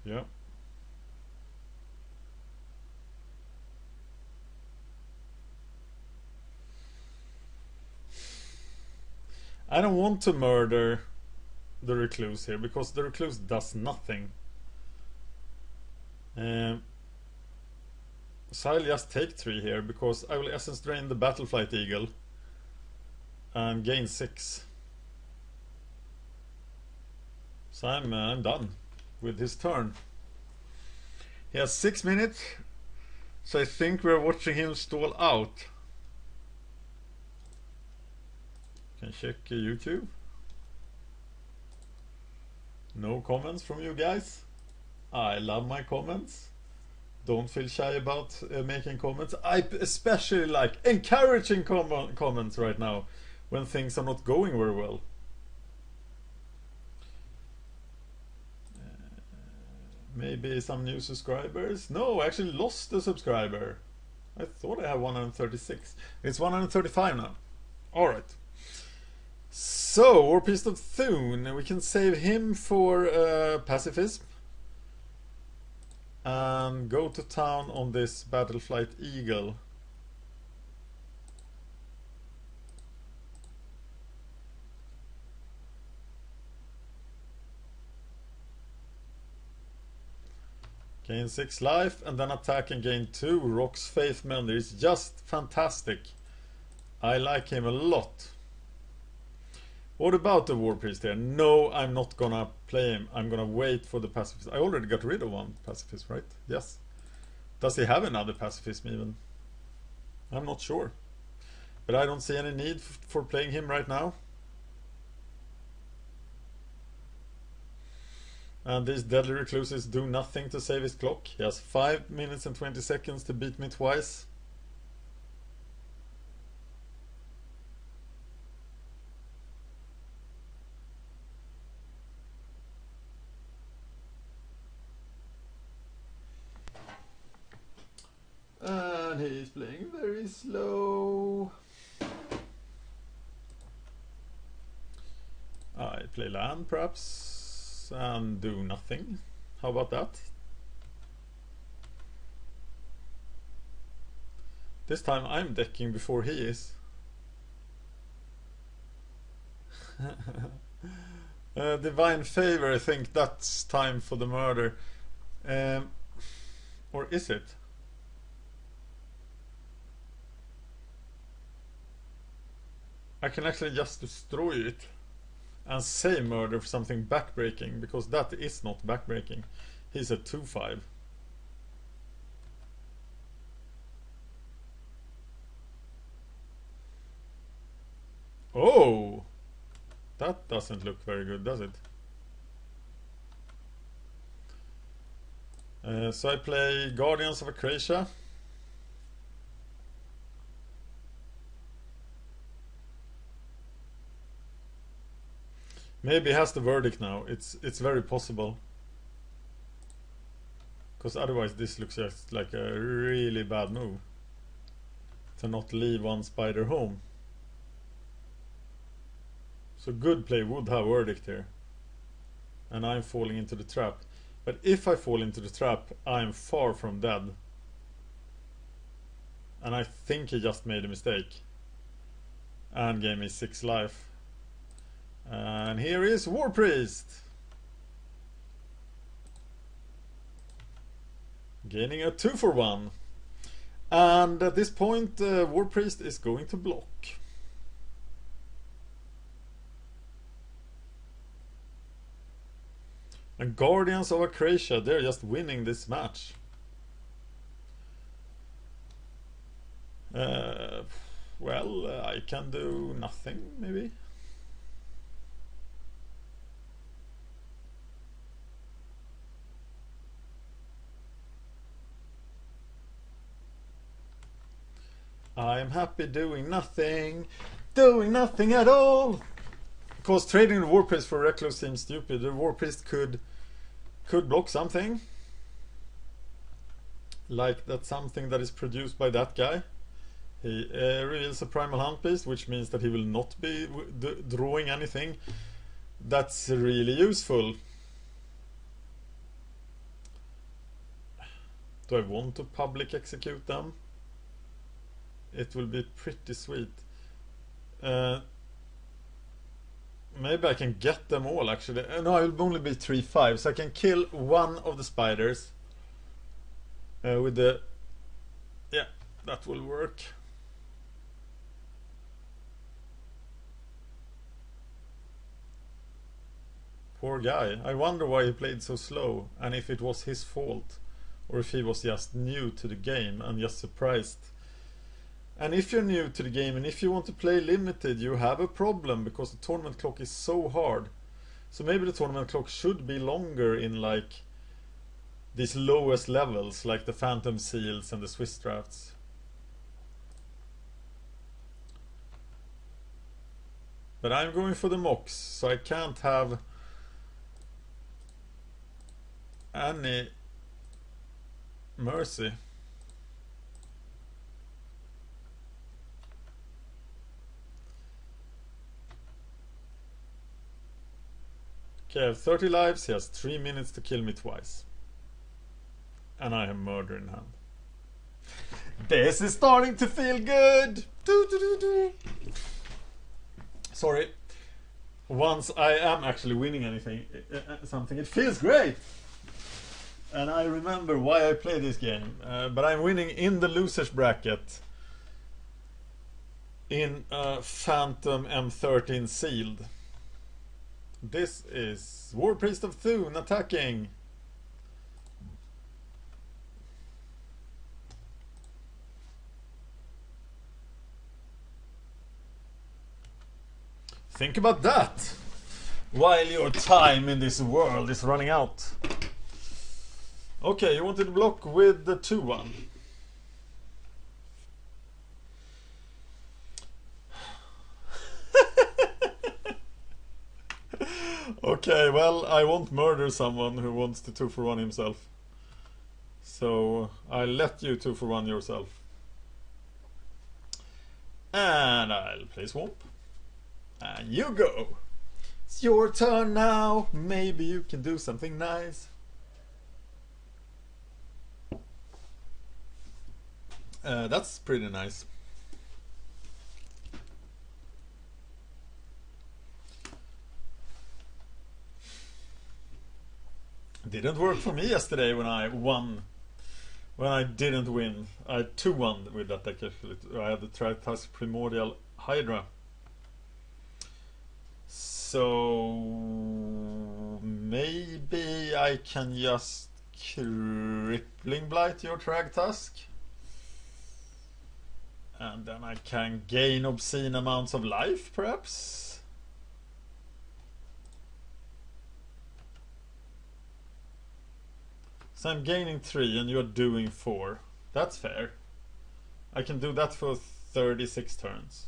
Yeah. I don't want to murder the Recluse here because the Recluse does nothing. So I'll just take 3 here because I will Essence Drain the Battleflight Eagle and gain 6. So I'm done with his turn. He has 6 minutes, so I think we're watching him stall out. Can check YouTube. No comments from you guys. I love my comments. Don't feel shy about making comments. I especially like encouraging comments right now when things are not going very well. Maybe some new subscribers. No, I actually lost a subscriber. I thought I had 136. It's 135 now. Alright. So, Warpiece of Thune. We can save him for pacifism. and go to town on this Battleflight Eagle. Gain 6 life and then attack and gain 2. Rock's Faith Mender is just fantastic. I like him a lot. What about the War Priest here? No, I'm not gonna play him. I'm gonna wait for the pacifist. I already got rid of one pacifist, right? Yes. Does he have another pacifism even? I'm not sure. But I don't see any need for playing him right now. And these deadly recluses do nothing to save his clock. He has 5 minutes and 20 seconds to beat me twice. And he's playing very slow. I play land perhaps and do nothing. How about that? This time I'm decking before he is. Divine Favor, I think that's time for the murder. Or is it? I can actually just destroy it and say murder for something backbreaking, because that is not backbreaking. He's a 2/5. Oh! That doesn't look very good, does it? So I play Guardians of Acacia. Maybe he has the verdict now. It's very possible. Because otherwise this looks just like a really bad move. To not leave one spider home. So good play would have verdict here. And I'm falling into the trap. But if I fall into the trap, I'm far from dead. And I think he just made a mistake. And gave me 6 life. And here is War Priest. Gaining a 2-for-1. And at this point, War Priest is going to block. And Guardians of Acacia, they're just winning this match. Well, I can do nothing, maybe. I am happy doing nothing at all. Because trading the War Priest for Recluse seems stupid. The War Priest could block something. Like that something that is produced by that guy. He reveals a Primal Hunt Beast, which means that he will not be drawing anything. That's really useful. Do I want to public execute them? It will be pretty sweet. Maybe I can get them all actually. No, it will only be 3/5, so I can kill one of the spiders with the... Yeah, that will work. Poor guy. I wonder why he played so slow, and if it was his fault, or if he was just new to the game and just surprised. And if you're new to the game and if you want to play limited, you have a problem because the tournament clock is so hard. So maybe the tournament clock should be longer in like these lowest levels, like the Phantom Seals and the Swiss drafts. But I'm going for the MOCS, so I can't have any mercy. Okay, I have 30 lives, he has 3 minutes to kill me twice. And I have murder in hand. This is starting to feel good! Sorry. Once I am actually winning anything, something, it feels great! And I remember why I play this game. But I'm winning in the losers bracket. In Phantom M13 Sealed. This is War Priest of Thune attacking. Think about that while your time in this world is running out. Okay, you wanted to block with the 2-1. Okay, well, I won't murder someone who wants to 2-for-1 himself. So I'll let you 2-for-1 yourself. And I'll play Swamp. And you go. It's your turn now. Maybe you can do something nice. That's pretty nice. Didn't work for me yesterday when I won. When I didn't win. I 2-1 with that deck actually. I had the Tri-Task Primordial Hydra. So maybe I can just Crippling Blight your Tragtusk. And then I can gain obscene amounts of life, perhaps? So I'm gaining 3 and you're doing 4. That's fair. I can do that for 36 turns.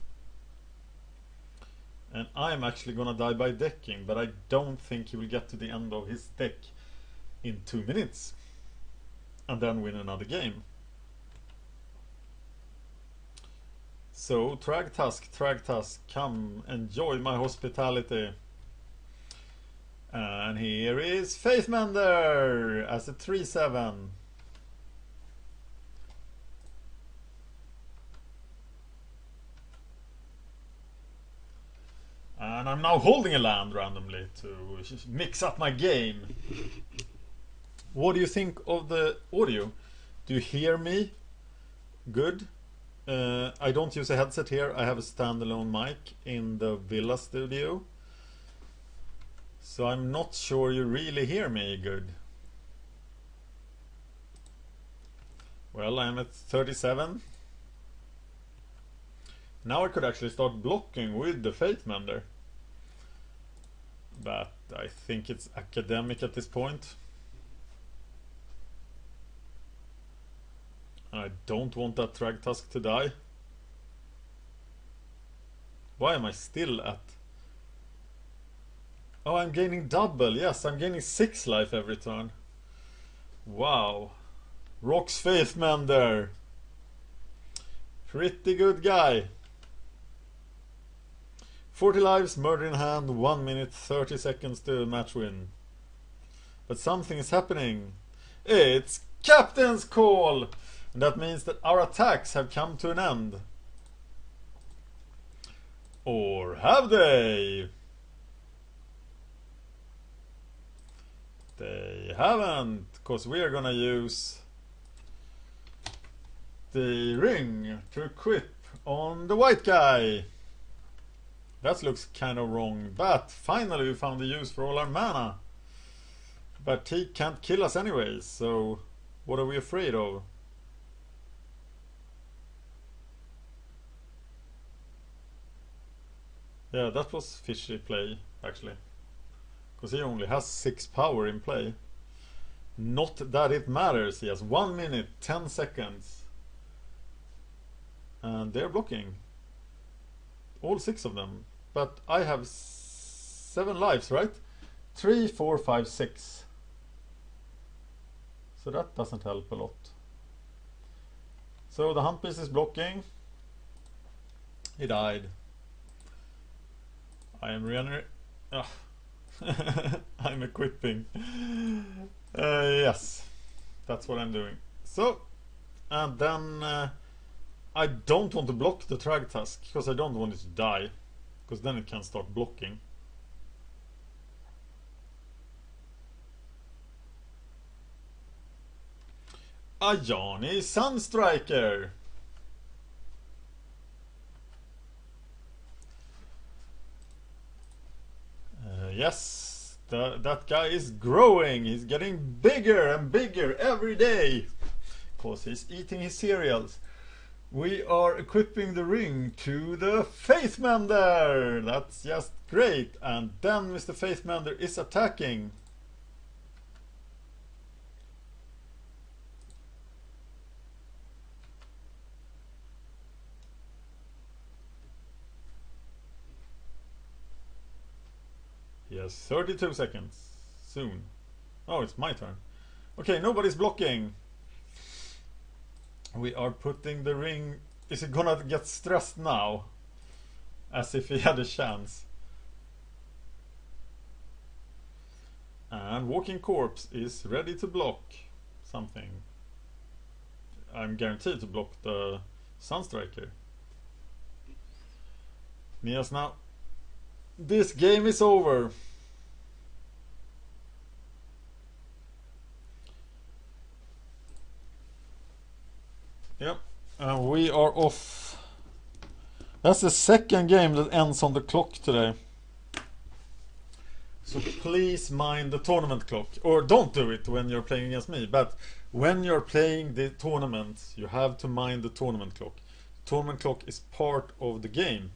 And I'm actually gonna die by decking, but I don't think he will get to the end of his deck in 2 minutes. And then win another game. So, Tragtusk, come enjoy my hospitality. And here is Faithmender as a 3/7. And I'm now holding a land randomly to mix up my game. What do you think of the audio? Do you hear me good? I don't use a headset here. I have a standalone mic in the Villa studio. So I'm not sure you really hear me good. Well, I'm at 37. Now I could actually start blocking with the Faithmender. But I think it's academic at this point. I don't want that Tragtusk to die. Why am I still at... Oh, I'm gaining double. Yes, I'm gaining 6 life every turn. Wow. Rocks Faithmender. Pretty good guy. 40 lives, murder in hand, 1 minute, 30 seconds to match win. But something is happening. It's Captain's Call! And that means that our attacks have come to an end. Or have they? They haven't, because we are gonna use the ring to equip on the white guy. That looks kind of wrong, but finally we found the use for all our mana. But he can't kill us anyways, so what are we afraid of? Yeah, that was fishy play, actually. Because he only has 6 power in play. Not that it matters, he has 1 minute, 10 seconds. And they're blocking. All 6 of them. But I have 7 lives, right? 3, 4, 5, 6. So that doesn't help a lot. So the Hunt Beast is blocking. He died. I am I'm equipping. Yes. That's what I'm doing. So, and then I don't want to block the Trag Tusk because I don't want it to die, because then it can start blocking. A Johnny Sunstriker. Yes, that guy is growing. He's getting bigger and bigger every day because he's eating his cereals. We are equipping the ring to the Faithmender. That's just great. And then Mr. Faithmender is attacking. Yes, 32 seconds. Soon. Oh, it's my turn. Okay, nobody's blocking. We are putting the ring... Is it gonna get stressed now? As if he had a chance. And Walking Corpse is ready to block something. I'm guaranteed to block the Sunstriker. Yes, now. This game is over. Yep, and we are off. That's the second game that ends on the clock today. So please mind the tournament clock. Or don't do it when you're playing against me. But when you're playing the tournament, you have to mind the tournament clock. The tournament clock is part of the game.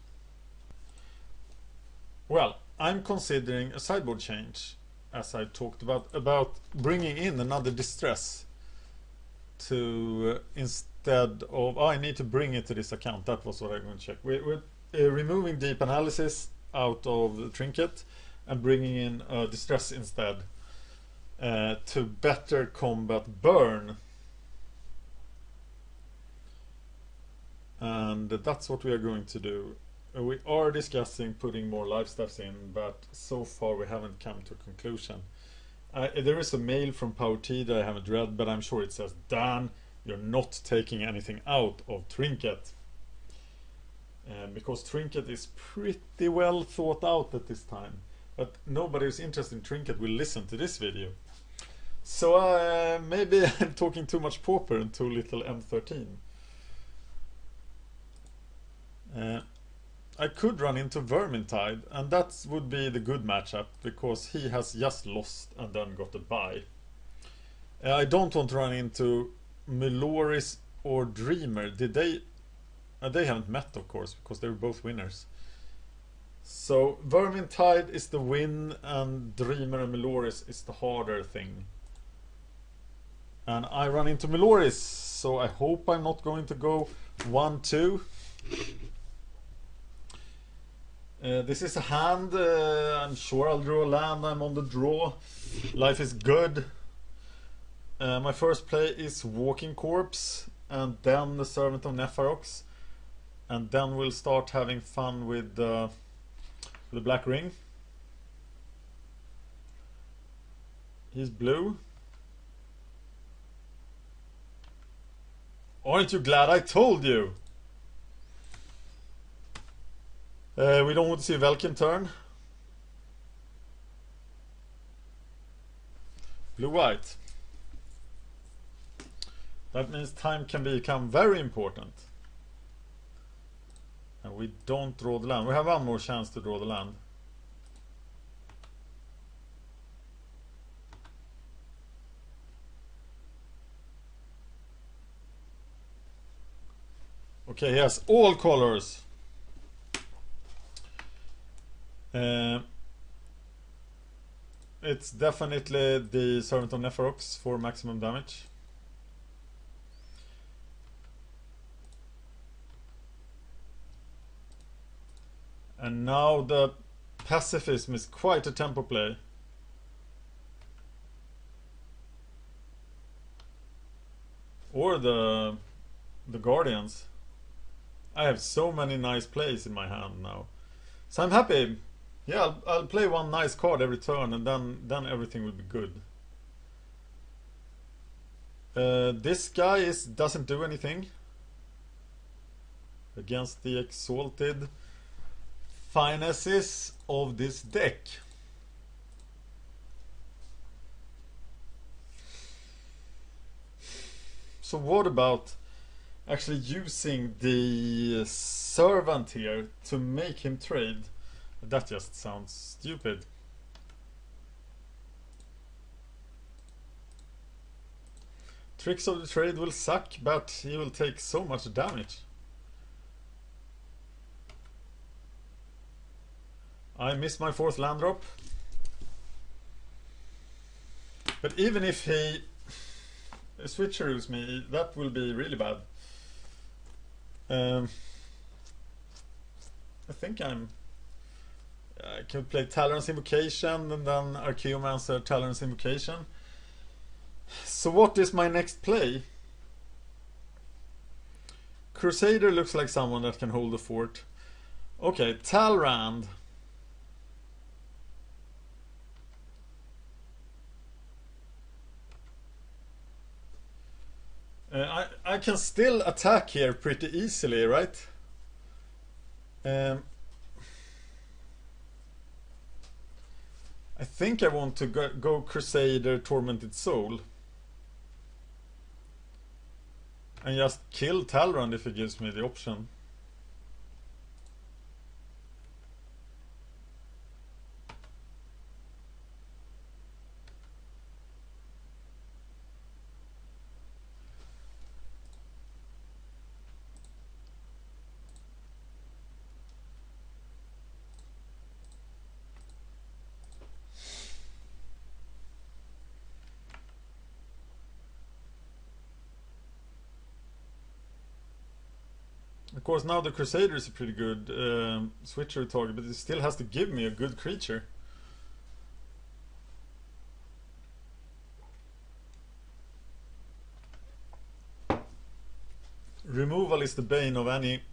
Well, I'm considering a sideboard change. As I talked about bringing in another distress. To instead of... Oh, I need to bring it to this account. That was what I'm going to check. We're removing deep analysis out of the trinket and bringing in distress instead to better combat burn. And that's what we are going to do. We are discussing putting more life steps in, but so far we haven't come to a conclusion. There is a mail from Power T that I haven't read, but I'm sure it says, Dan, you're not taking anything out of Trinket. Because Trinket is pretty well thought out at this time. But nobody who's interested in Trinket will listen to this video. So maybe I'm talking too much Pauper and too little M13. I could run into Vermintide, and that would be the good matchup, because he has just lost and then got a bye. I don't want to run into Meloris or Dreamer. Did they... they haven't met, of course, because they were both winners. So Vermintide is the win, and Dreamer and Meloris is the harder thing. And I run into Meloris, so I hope I'm not going to go 1-2. This is a hand. I'm sure I'll draw a land. I'm on the draw. Life is good. My first play is Walking Corpse, and then the Servant of Nepharox, and then we'll start having fun with the Black Ring. He's blue. Aren't you glad I told you? We don't want to see Velkin turn. Blue-white. That means time can become very important. And we don't draw the land. We have one more chance to draw the land. Okay, he has all colors. It's definitely the Servant of Nepharox for maximum damage. And now the pacifism is quite a tempo play. Or the Guardians. I have so many nice plays in my hand now. So I'm happy. Yeah, I'll play one nice card every turn, and then everything will be good. This guy doesn't do anything against the exalted finesses of this deck. So what about actually using the servant here to make him trade? That just sounds stupid. Tricks of the trade will suck, but he will take so much damage. I miss my 4th land drop. But even if he switcheroos me, that will be really bad. I think I could play Talon's Invocation and then Archaeomancer Talon's Invocation. So what is my next play? Crusader looks like someone that can hold the fort. Okay, Talrand. I can still attack here pretty easily, right? I think I want to go Crusader Tormented Soul. And just kill Talrand if it gives me the option. Of course, now the Crusader is a pretty good switcher target, but it still has to give me a good creature. Removal is the bane of any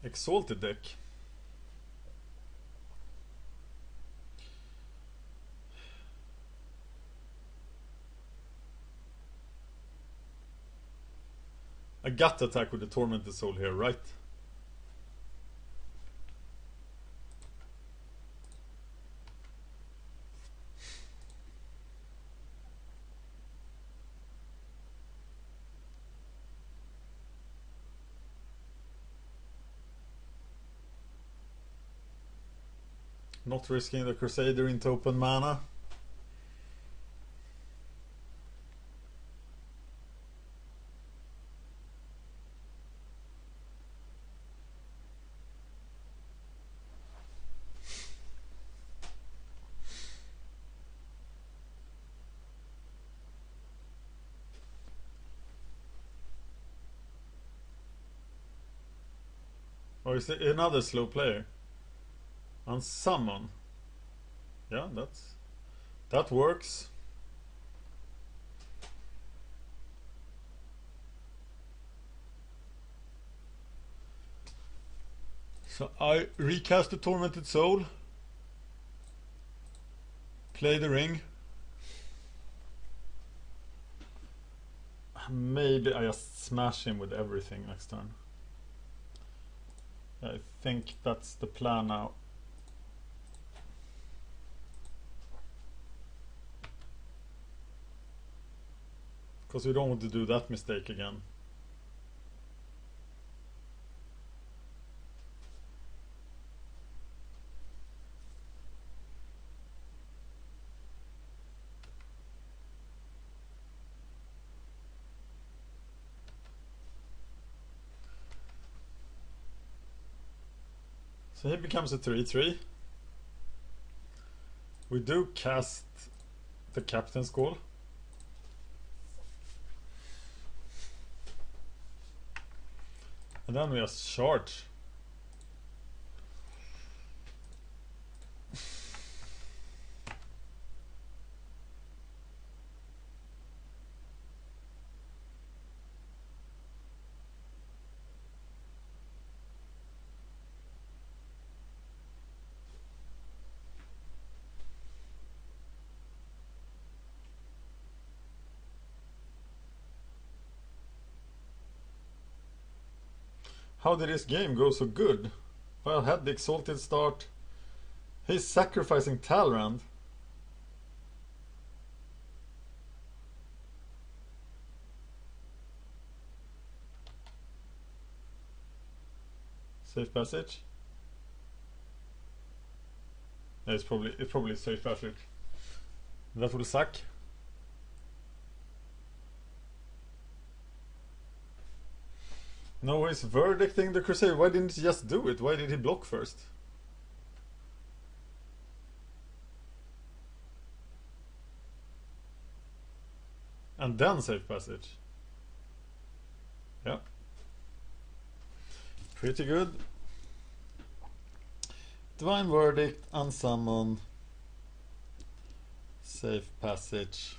exalted deck. I got to attack with the Tormented Soul here, right? Not risking the Crusader into open mana. Or is it another slow player? Unsummon. Yeah, that works. So I recast the Tormented Soul. Play the ring. Maybe I just smash him with everything next turn. I think that's the plan now. Because we don't want to do that mistake again. So he becomes a 3/3. We do cast the Captain's Call. And then we just charge. How did his game go so good? Well, had the exalted start. He's sacrificing Talrand. Safe passage. Yeah, it's probably safe passage. That will suck. No, he's verdicting the Crusade. Why didn't he just do it? Why did he block first? And then safe passage. Yeah. Pretty good. Divine Verdict, unsummon, safe passage.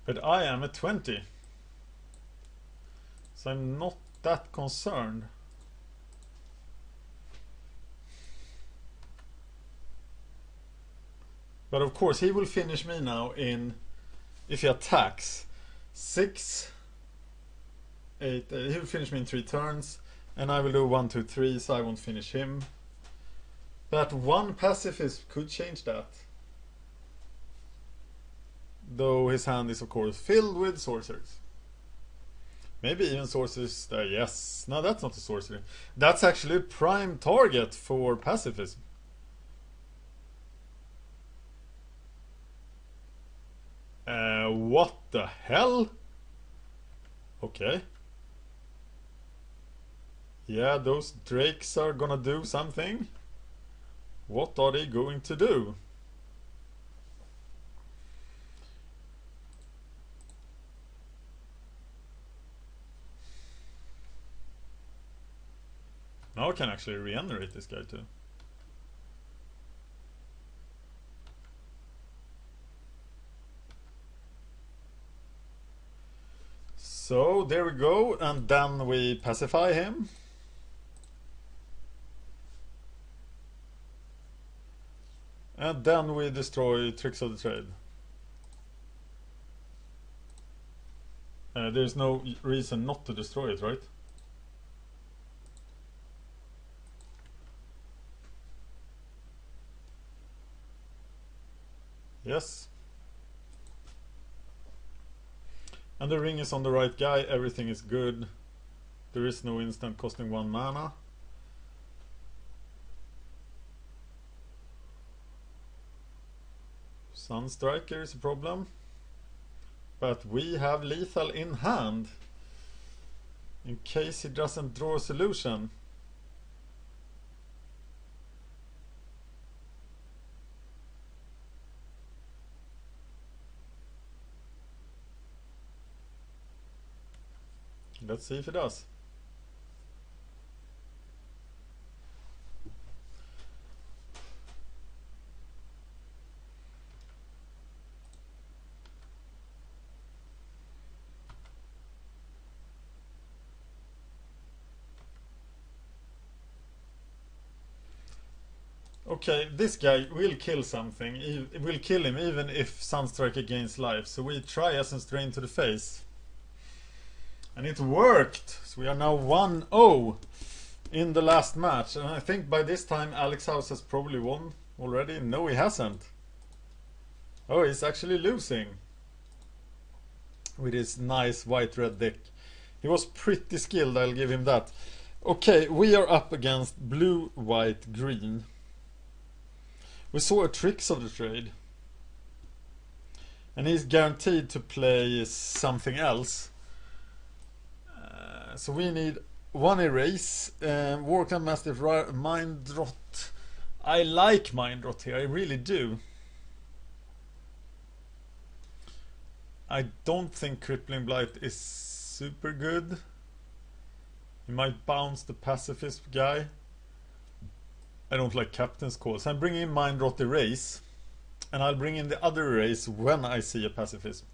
But I am at 20. So I'm not that concerned. But of course he will finish me now in, if he attacks, 6, 8, he will finish me in 3 turns. And I will do 1, 2, 3, so I won't finish him. But one pacifist could change that. Though his hand is of course filled with sorcerers. Maybe even sorcerers there, yes. No, that's not a sorcery. That's actually a prime target for pacifism. What the hell? Okay. Yeah, those drakes are gonna do something. What are they going to do? Now I can actually regenerate this guy too. So there we go, and then we pacify him. And then we destroy Tricks of the Trade. There's no reason not to destroy it, right? Yes. And the ring is on the right guy, everything is good. There is no instant costing 1 mana. Sunstriker is a problem. But we have lethal in hand. In case he doesn't draw a solution. Let's see if he does. Okay, this guy will kill something. It will kill him even if Sunstriker gains life. So we try Essence Drain to the face. And it worked! So we are now 1-0 in the last match. And I think by this time Alex House has probably won already. No, he hasn't. Oh, he's actually losing. With his nice white-red deck. He was pretty skilled, I'll give him that. Okay, we are up against blue, white, green. We saw a Tricks of the Trade. And he's guaranteed to play something else. So we need 1 erase. Warclan Mastiff, Mind Rot. I like Mind Rot here, I really do. I don't think Crippling Blight is super good. He might bounce the pacifist guy. I don't like Captain's Call. So I'm bringing in Mind Rot erase. And I'll bring in the other erase when I see a pacifist.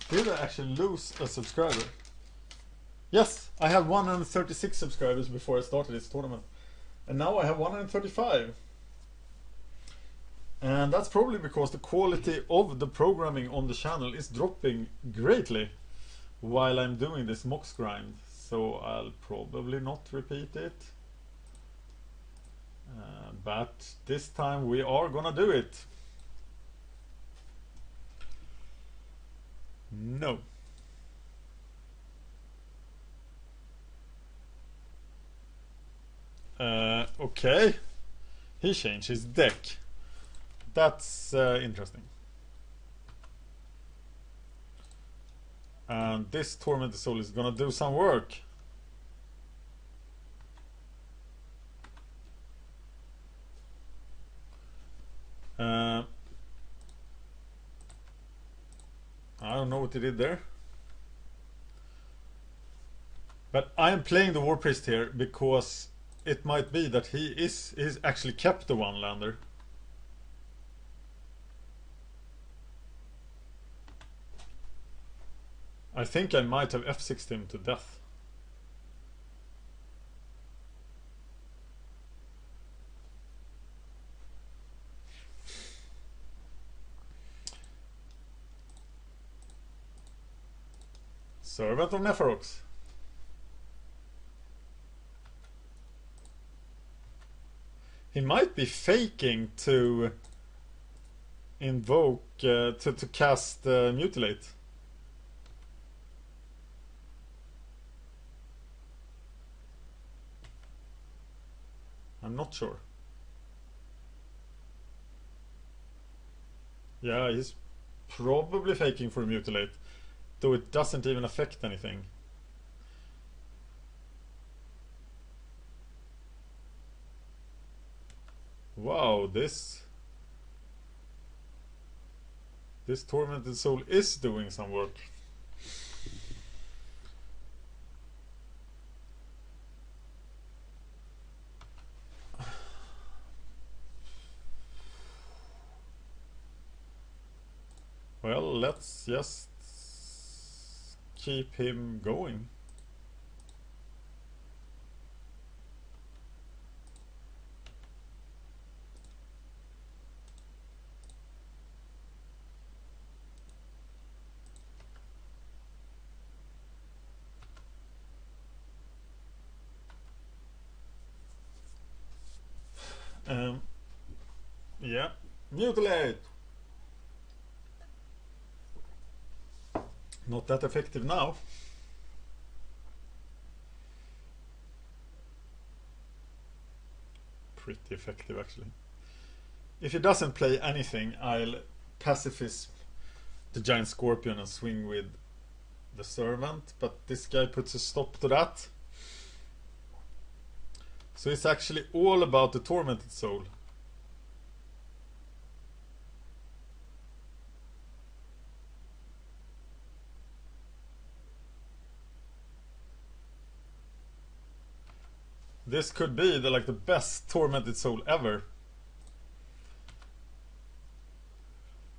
Did I actually lose a subscriber? Yes, I had 136 subscribers before I started this tournament. And now I have 135. And that's probably because the quality of the programming on the channel is dropping greatly while I'm doing this MOCS grind. So I'll probably not repeat it. But this time we are gonna do it. No. Okay. He changed his deck. That's interesting. And this Tormented Soul is gonna do some work. I don't know what he did there. But I am playing the War Priest here because it might be that he's actually kept the one lander. I think I might have F6'd him to death. Servant of Neferox. He might be faking to invoke, to cast Mutilate. I'm not sure. Yeah, he's probably faking for a Mutilate, though it doesn't even affect anything. Wow, this Tormented Soul is doing some work. Well, let's just keep him going. Yeah, Mutilate! Not that effective now. Pretty effective actually. If he doesn't play anything, I'll pacifist the Giant Scorpion and swing with the Servant, but this guy puts a stop to that. So it's actually all about the Tormented Soul. This could be the best Tormented Soul ever.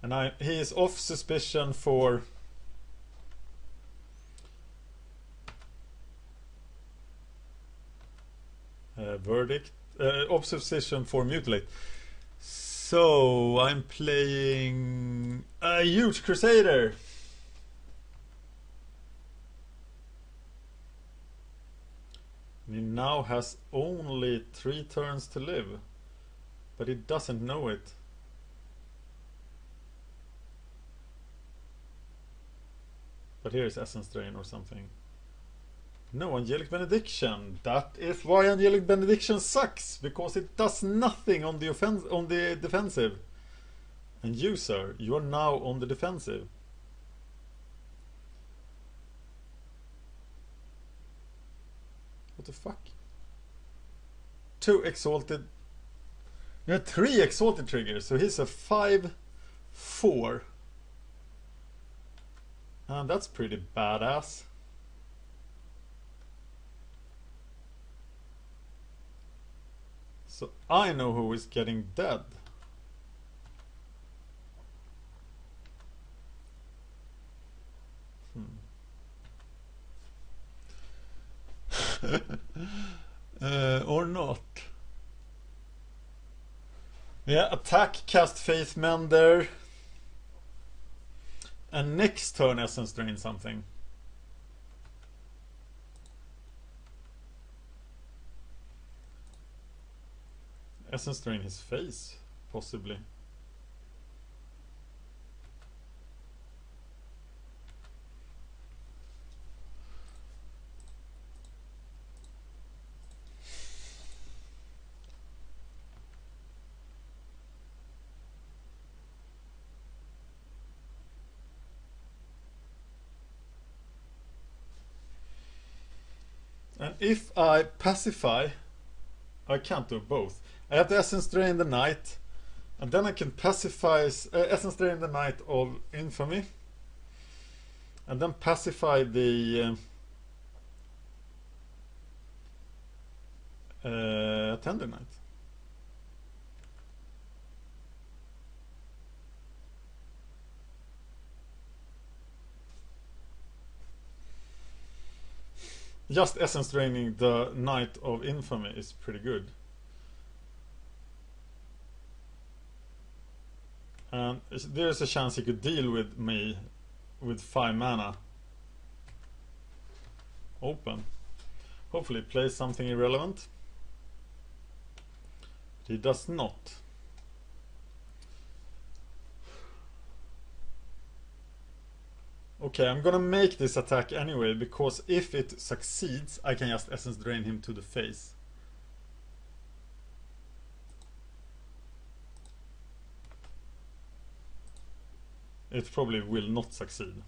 And he is off suspicion for verdict, off suspicion for Mutilate. So I'm playing a huge Crusader. He now has only 3 turns to live, but he doesn't know it. But here's Essence Drain or something. No, Angelic Benediction. That is why Angelic Benediction sucks, because it does nothing on the defensive. And you, sir, you are now on the defensive. What the fuck? 2 exalted. You have 3 exalted triggers, so he's a 5/4. And that's pretty badass. So I know who is getting dead. Or not. Yeah, attack, cast Faith Mender. And next turn Essence Drain something. Essence Drain his face, possibly. And if I pacify, I can't do both. I have to Essence Drain the Knight, and then I can pacify Essence Drain the Knight of Infamy, and then pacify the Tender Knight. Just Essence Draining the Knight of Infamy is pretty good. And there's a chance he could deal with me with 5 mana. Open. Hopefully play something irrelevant. But he does not. Okay, I'm gonna make this attack anyway, because if it succeeds, I can just Essence Drain him to the face. It probably will not succeed.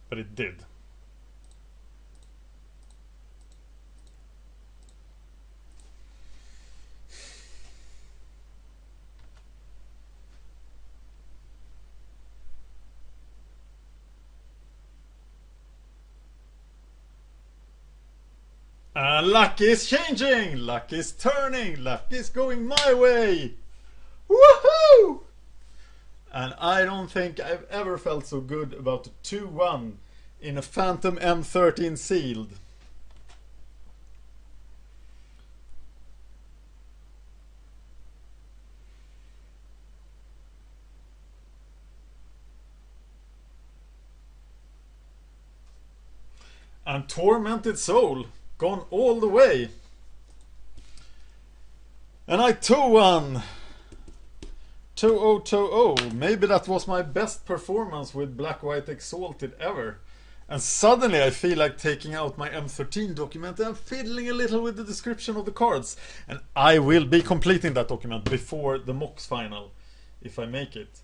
But it did. Luck is changing! Luck is turning! Luck is going my way! Woohoo! And I don't think I've ever felt so good about 2-1 in a Phantom M13 Sealed. And Tormented Soul, gone all the way. And I 2-1. 2-0-2-0. Maybe that was my best performance with Black White Exalted ever. And suddenly I feel like taking out my M13 document and fiddling a little with the description of the cards. And I will be completing that document before the MOCS final, if I make it.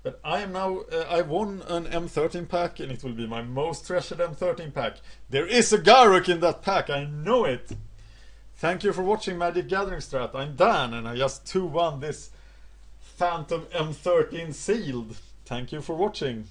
But I am now, I won an M13 pack, and it will be my most treasured M13 pack. There is a Garruk in that pack, I know it! Thank you for watching Magic Gathering Strat. I'm Dan, and I just 2-1 this Phantom M13 Sealed. Thank you for watching.